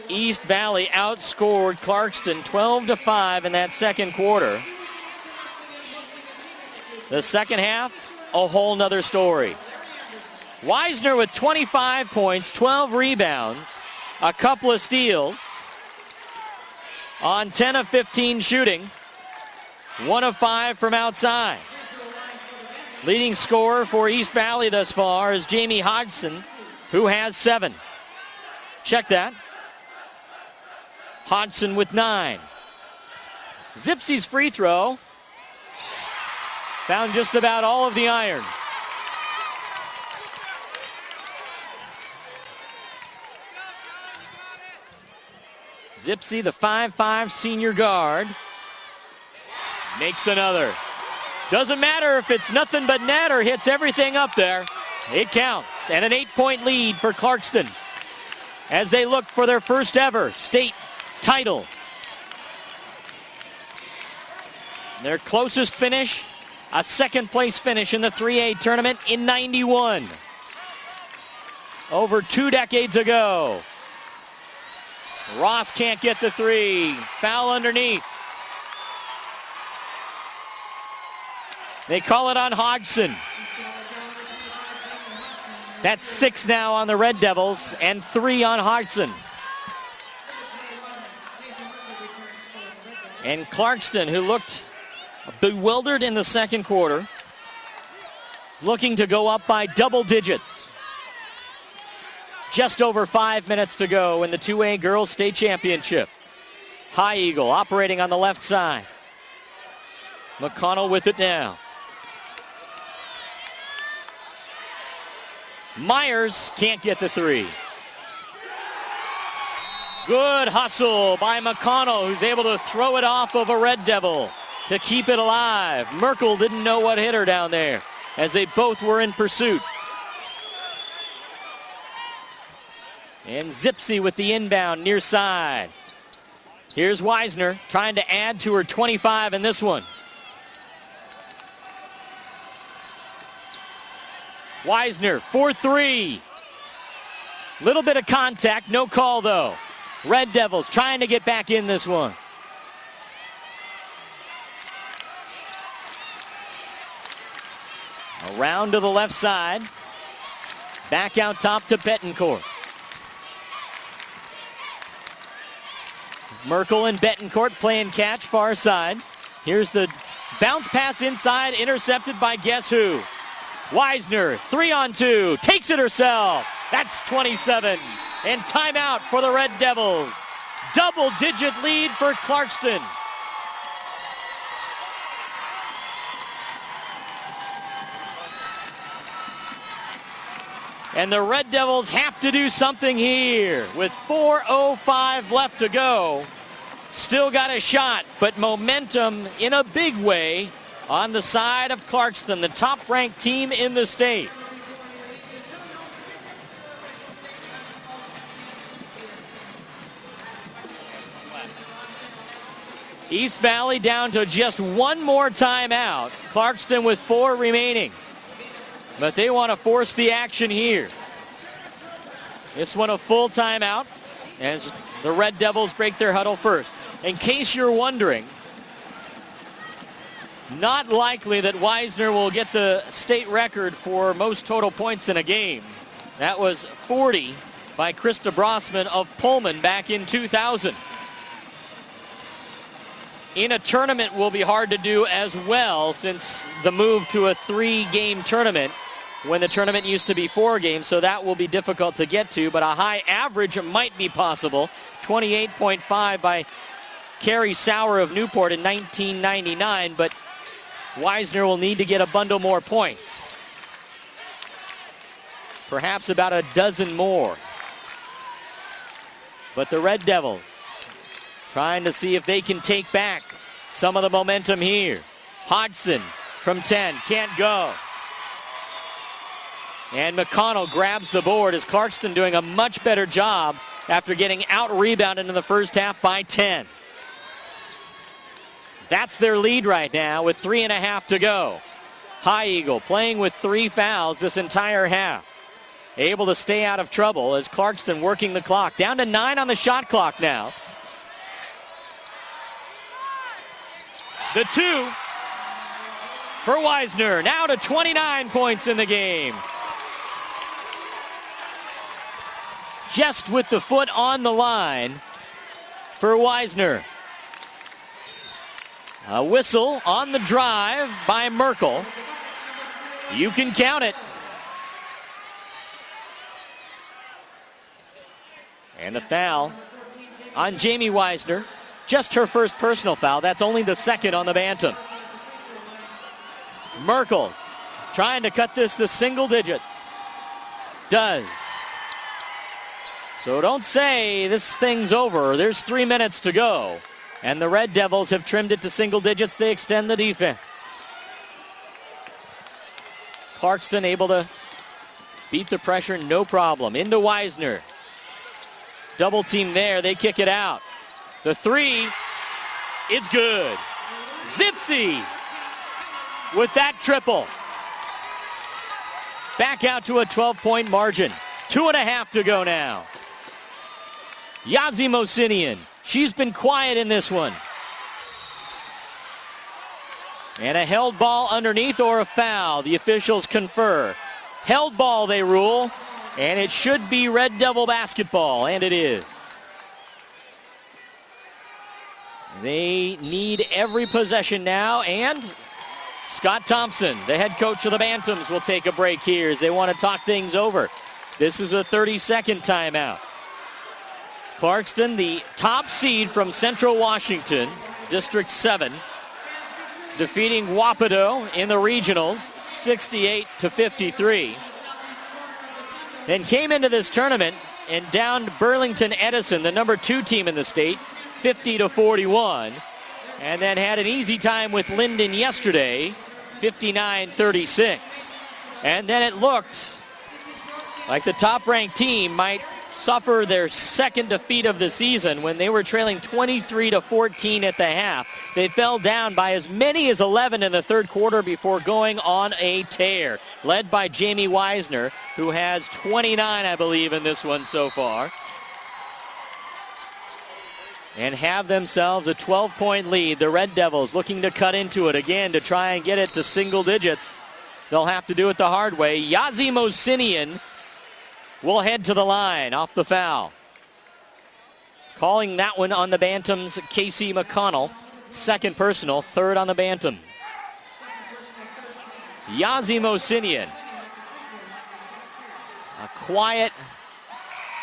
Speaker 1: East Valley outscored Clarkston 12-5 in that second quarter. The second half, a whole nother story. Wisner with 25 points, 12 rebounds, a couple of steals on 10 of 15 shooting, 1 of 5 from outside. Leading scorer for East Valley thus far is Jamie Hodgson, who has 7. Check that. Hodgson with 9. Zipsey's free throw found just about all of the iron. Zipsey, the 5'5" senior guard, makes another. Doesn't matter if it's nothing but net or hits everything up there. It counts. And an 8-point lead for Clarkston as they look for their first ever state title. Their closest finish, a second-place finish in the 3A tournament in '91. Over 2 decades ago. Ross can't get the three. Foul underneath. They call it on Hodgson. That's 6 now on the Red Devils and 3 on Hodgson. And Clarkston, who looked bewildered in the second quarter, looking to go up by double digits. Just over 5 minutes to go in the 2A Girls State Championship. High Eagle operating on the left side. McConnell with it now. Myers can't get the three. Good hustle by McConnell, who's able to throw it off of a Red Devil to keep it alive. Merkel didn't know what hit her down there as they both were in pursuit. And Zipsey with the inbound near side. Here's Wisner trying to add to her 25 in this one. Wisner for 3. Little bit of contact, no call though. Red Devils trying to get back in this one. Around to the left side. Back out top to Betancourt. Merkel and Betancourt playing catch far side. Here's the bounce pass inside, intercepted by guess who? Wisner, 3-on-2, takes it herself. That's 27. And timeout for the Red Devils. Double-digit lead for Clarkston. And the Red Devils have to do something here with 4:05 left to go. Still got a shot, but momentum in a big way on the side of Clarkston, the top-ranked team in the state. East Valley down to just one more timeout. Clarkston with 4 remaining. But they want to force the action here. This one a full timeout as the Red Devils break their huddle first. In case you're wondering, not likely that Wisner will get the state record for most total points in a game. That was 40 by Krista Brossman of Pullman back in 2000. In a tournament will be hard to do as well since the move to a 3-game tournament when the tournament used to be 4 games, so that will be difficult to get to, but a high average might be possible. 28.5 by Carrie Sauer of Newport in 1999, but Wisner will need to get a bundle more points. Perhaps about a dozen more. But the Red Devils trying to see if they can take back some of the momentum here. Hodgson from 10, can't go. And McConnell grabs the board as Clarkston doing a much better job after getting out-rebounded in the first half by 10. That's their lead right now with 3.5 to go. High Eagle playing with 3 fouls this entire half. Able to stay out of trouble as Clarkston working the clock. Down to 9 on the shot clock now. The 2 for Wisner. Now to 29 points in the game. Just with the foot on the line for Wisner. A whistle on the drive by Merkel. You can count it. And the foul on Jamie Wisner. Just her first personal foul. That's only the second on the Bantam. Merkel trying to cut this to single digits. Does. So don't say this thing's over. There's 3 minutes to go. And the Red Devils have trimmed it to single digits. They extend the defense. Clarkston able to beat the pressure, no problem. Into Wisner. Double team there. They kick it out. The 3, it's good. Zipsy with that triple. Back out to a 12-point margin. 2.5 to go now. Yazi Mosinian. She's been quiet in this one. And a held ball underneath or a foul. The officials confer. Held ball, they rule. And it should be Red Devil basketball. And it is. They need every possession now. And Scott Thompson, the head coach of the Bantams, will take a break here as they want to talk things over. This is a 30-second timeout. Clarkston, the top seed from Central Washington, District 7, defeating Wapato in the regionals, 68-53. Then came into this tournament and downed Burlington Edison, the number 2 team in the state, 50-41. And then had an easy time with Linden yesterday, 59-36. And then it looked like the top-ranked team might suffer their second defeat of the season when they were trailing 23-14 at the half. They fell down by as many as 11 in the third quarter before going on a tear, led by Jamie Wisner, who has 29, I believe, in this one so far. And have themselves a 12-point lead. The Red Devils looking to cut into it again to try and get it to single digits. They'll have to do it the hard way. Yazi Mosinian will head to the line off the foul. Calling that one on the Bantams, Casey McConnell. Second personal, third on the Bantams. Yazi Mosinian. A quiet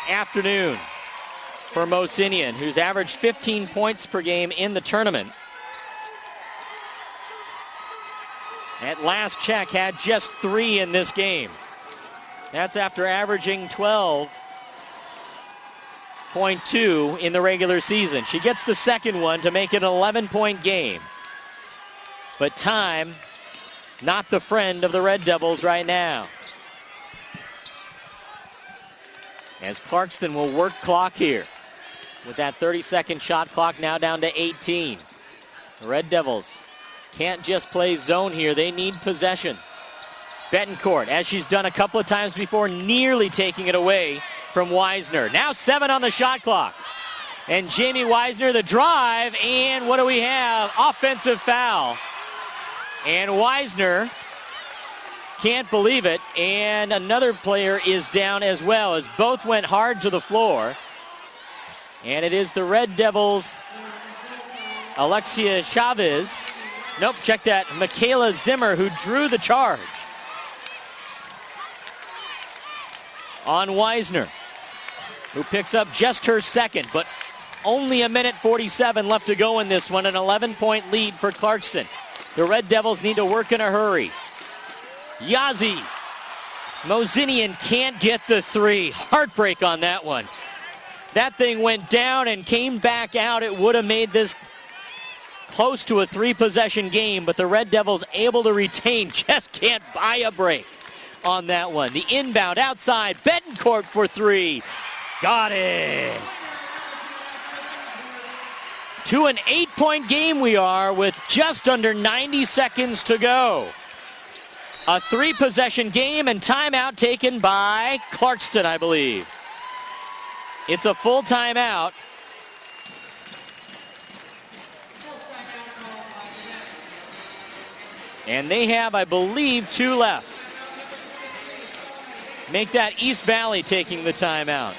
Speaker 1: afternoon for Mosinian, who's averaged 15 points per game in the tournament. At last check, had just 3 in this game. That's after averaging 12.2 in the regular season. She gets the second one to make it an 11-point game. But time, not the friend of the Red Devils right now. As Clarkston will work clock here with that 30-second shot clock now down to 18. The Red Devils can't just play zone here. They need possessions. Betancourt, as she's done a couple of times before, nearly taking it away from Wisner. Now 7 on the shot clock. And Jamie Wisner, the drive, and what do we have? Offensive foul. And Wisner can't believe it, and another player is down as well, as both went hard to the floor. And it is the Red Devils' Alexia Chavez. Nope, check that. Michaela Zimmer, who drew the charge. on Weisner, who picks up just her second, but only a minute 47 left to go in this one. An 11-point lead for Clarkston. The Red Devils need to work in a hurry. Yazi Mozinian can't get the three. Heartbreak on that one. That thing went down and came back out. It would have made this close to a three-possession game, but the Red Devils able to retain. Just can't buy a break on that one. The inbound outside. Betancourt for three. Got it. To an 8-point game we are with just under 90 seconds to go. A three-possession game and timeout taken by Clarkston, I believe. It's a full timeout. And they have, I believe, 2 left. Make that East Valley taking the timeout.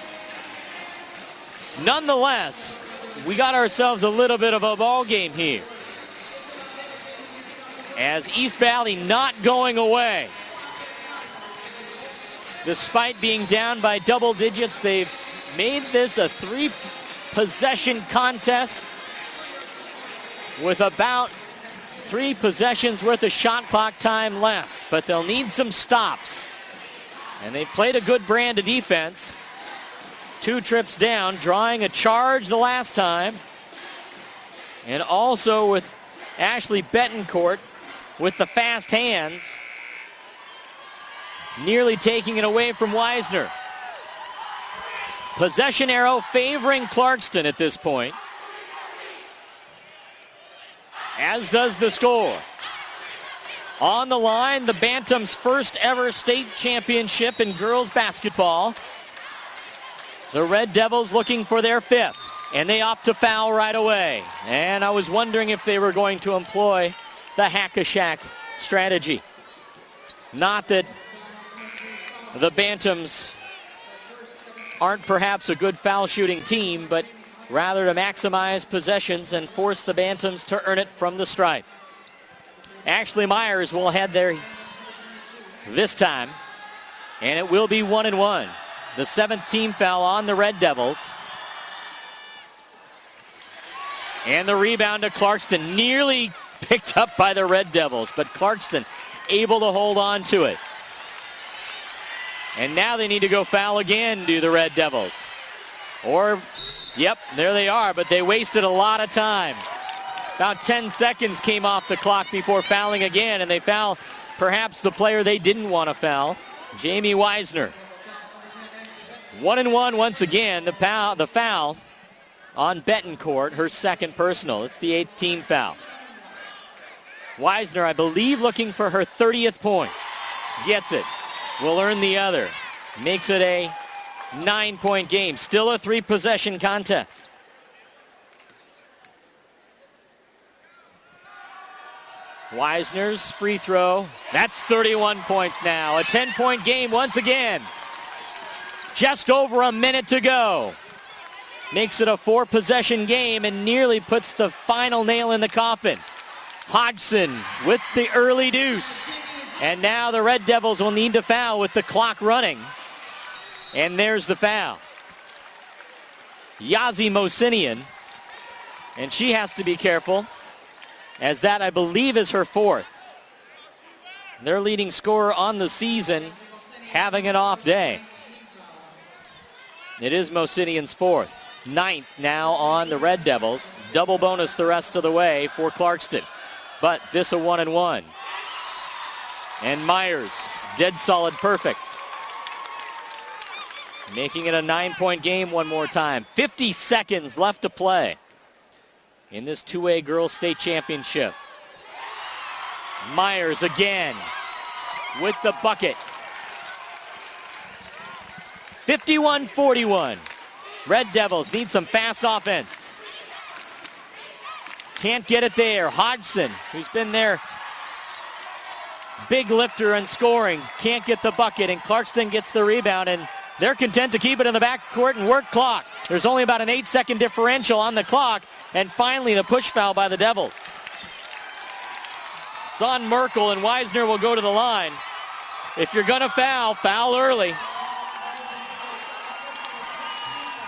Speaker 1: Nonetheless, we got ourselves a little bit of a ball game here. As East Valley not going away. Despite being down by double digits, they've made this a three-possession contest with about 3 possessions worth of shot clock time left. But they'll need some stops. And they played a good brand of defense. 2 trips down, drawing a charge the last time. And also with Ashley Betancourt with the fast hands, nearly taking it away from Weisner. Possession arrow favoring Clarkston at this point, as does the score. On the line, the Bantams' first ever state championship in girls basketball. The Red Devils looking for their 5th, and they opt to foul right away. And I was wondering if they were going to employ the hack-a-shack strategy. Not that the Bantams aren't perhaps a good foul shooting team, but rather to maximize possessions and force the Bantams to earn it from the stripe. Ashley Myers will head there this time, and it will be 1-1. The 7th team foul on the Red Devils. And the rebound to Clarkston, nearly picked up by the Red Devils, but Clarkston able to hold on to it. And now they need to go foul again, do the Red Devils. Or, yep, there they are, but they wasted a lot of time. About 10 seconds came off the clock before fouling again, and they foul perhaps the player they didn't want to foul, Jamie Weisner. 1-1 once again, the foul on Betancourt, her second personal. It's the 8th team foul. Weisner, I believe, looking for her 30th point. Gets it. Will earn the other. Makes it a 9-point game. Still a 3-possession contest. Weisner's free throw. That's 31 points now. A 10-point game once again. Just over a minute to go. Makes it a 4-possession game and nearly puts the final nail in the coffin. Hodgson with the early deuce. And now the Red Devils will need to foul with the clock running. And there's the foul. Yazi Mosinian. And she has to be careful, as that, I believe, is her 4th. Their leading scorer on the season having an off day. It is Mosinian's 4th. 9th now on the Red Devils. Double bonus the rest of the way for Clarkston. But this a 1-1. And Myers, dead solid perfect. Making it a 9-point game one more time. 50 seconds left to play in this 2A girls state championship. Myers again with the bucket. 51-41. Red Devils need some fast offense. Can't get it there. Hodgson, who's been their big lifter and scoring, can't get the bucket, and Clarkston gets the rebound, and they're content to keep it in the backcourt and work clock. There's only about an 8-second differential on the clock, and finally the push foul by the Devils. It's on Merkel, and Weisner will go to the line. If you're going to foul, foul early.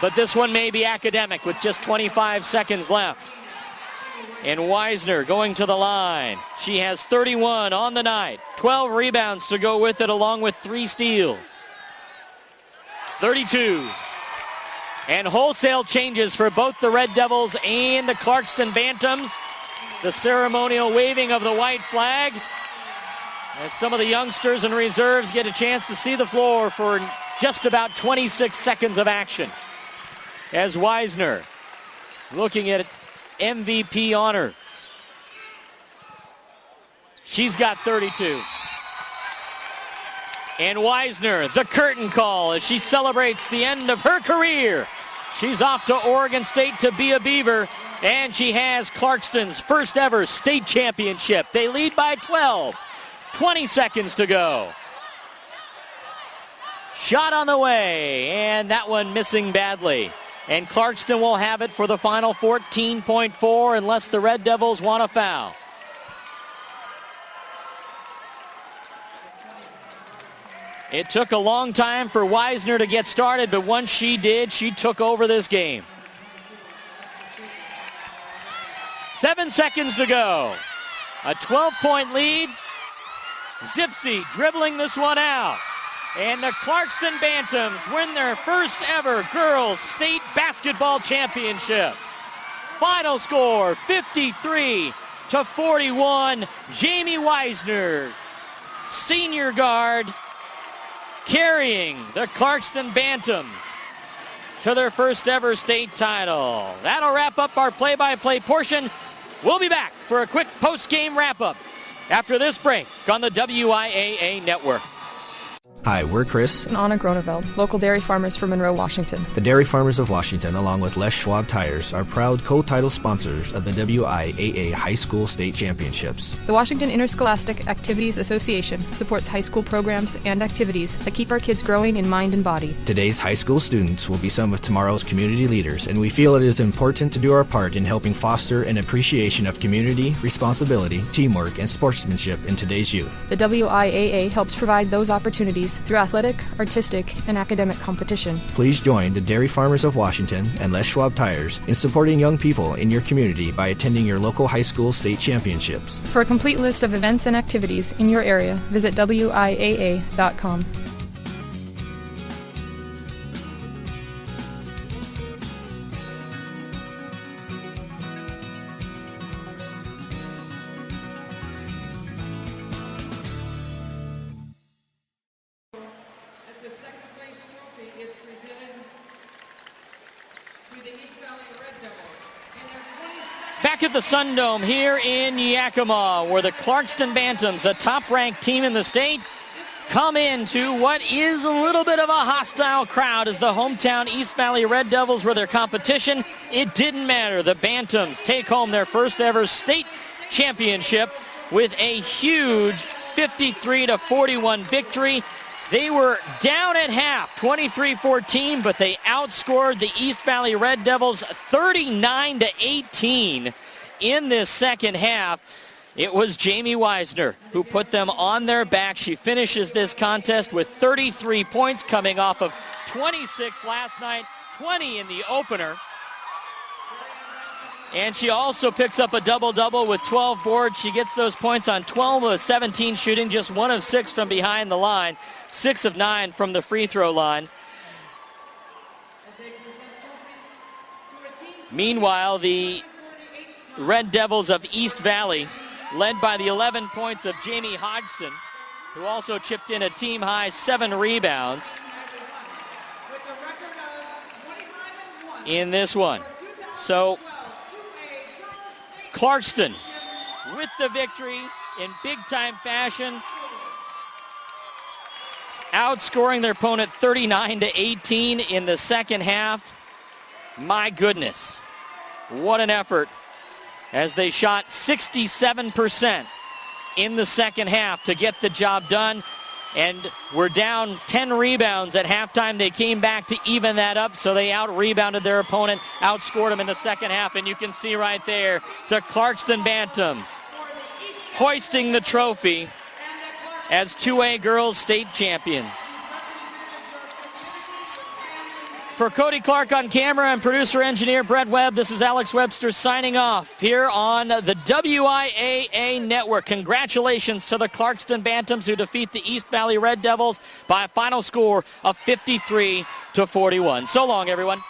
Speaker 1: but this one may be academic with just 25 seconds left. And Weisner going to the line. She has 31 on the night. 12 rebounds to go with it, along with 3 steals. 32. And wholesale changes for both the Red Devils and the Clarkston Bantams. The ceremonial waving of the white flag as some of the youngsters and reserves get a chance to see the floor for just about 26 seconds of action. As Weisner looking at MVP honor. She's got 32. And Weisner, the curtain call as she celebrates the end of her career. She's off to Oregon State to be a Beaver, and she has Clarkston's first ever state championship. They lead by 12. 20 seconds to go. Shot on the way, and that one missing badly. And Clarkston will have it for the final 14.4 unless the Red Devils want a foul. It took a long time for Weisner to get started, but once she did, she took over this game. 7 seconds to go. A 12-point lead. Zipsy dribbling this one out. And the Clarkston Bantams win their first ever girls state basketball championship. Final score, 53-41. Jamie Weisner, senior guard, carrying the Clarkston Bantams to their first ever state title. That'll wrap up our play-by-play portion. We'll be back for a quick post-game wrap-up after this break on the WIAA Network.
Speaker 3: Hi, we're Chris
Speaker 5: And Anna Groneveld, local dairy farmers from Monroe, Washington.
Speaker 3: The Dairy Farmers of Washington, along with Les Schwab Tires, are proud co-title sponsors of the WIAA High School State Championships.
Speaker 5: The Washington Interscholastic Activities Association supports high school programs and activities that keep our kids growing in mind and body.
Speaker 3: Today's high school students will be some of tomorrow's community leaders, and we feel it is important to do our part in helping foster an appreciation of community, responsibility, teamwork, and sportsmanship in today's youth.
Speaker 5: The WIAA helps provide those opportunities through athletic, artistic, and academic competition.
Speaker 3: Please join the Dairy Farmers of Washington and Les Schwab Tires in supporting young people in your community by attending your local high school state championships.
Speaker 5: For a complete list of events and activities in your area, visit WIAA.com.
Speaker 1: Back at the Sundome here in Yakima, where the Clarkston Bantams, the top-ranked team in the state, come into what is a little bit of a hostile crowd as the hometown East Valley Red Devils were their competition. It didn't matter. The Bantams take home their first ever state championship with a huge 53-41 victory. They were down at half, 23-14, but they outscored the East Valley Red Devils 39-18 in this second half. It was Jamie Weisner who put them on their back. She finishes this contest with 33 points, coming off of 26 last night, 20 in the opener. And she also picks up a double-double with 12 boards. She gets those points on 12 of 17 shooting, just 1 of 6 from behind the line, 6 of 9 from the free throw line. Meanwhile, the Red Devils of East Valley, led by the 11 points of Jamie Hodgson, who also chipped in a team-high 7 rebounds in this one. So Clarkston with the victory in big-time fashion, outscoring their opponent 39-18 in the second half. My goodness, what an effort, as they shot 67% in the second half to get the job done, and were down 10 rebounds at halftime. They came back to even that up, so they out-rebounded their opponent, outscored them in the second half, and you can see right there the Clarkston Bantams hoisting the trophy as 2A girls state champions. For Cody Clark on camera and producer-engineer Brett Webb, this is Alex Webster signing off here on the WIAA Network. Congratulations to the Clarkston Bantams who defeat the East Valley Red Devils by a final score of 53-41. So long, everyone.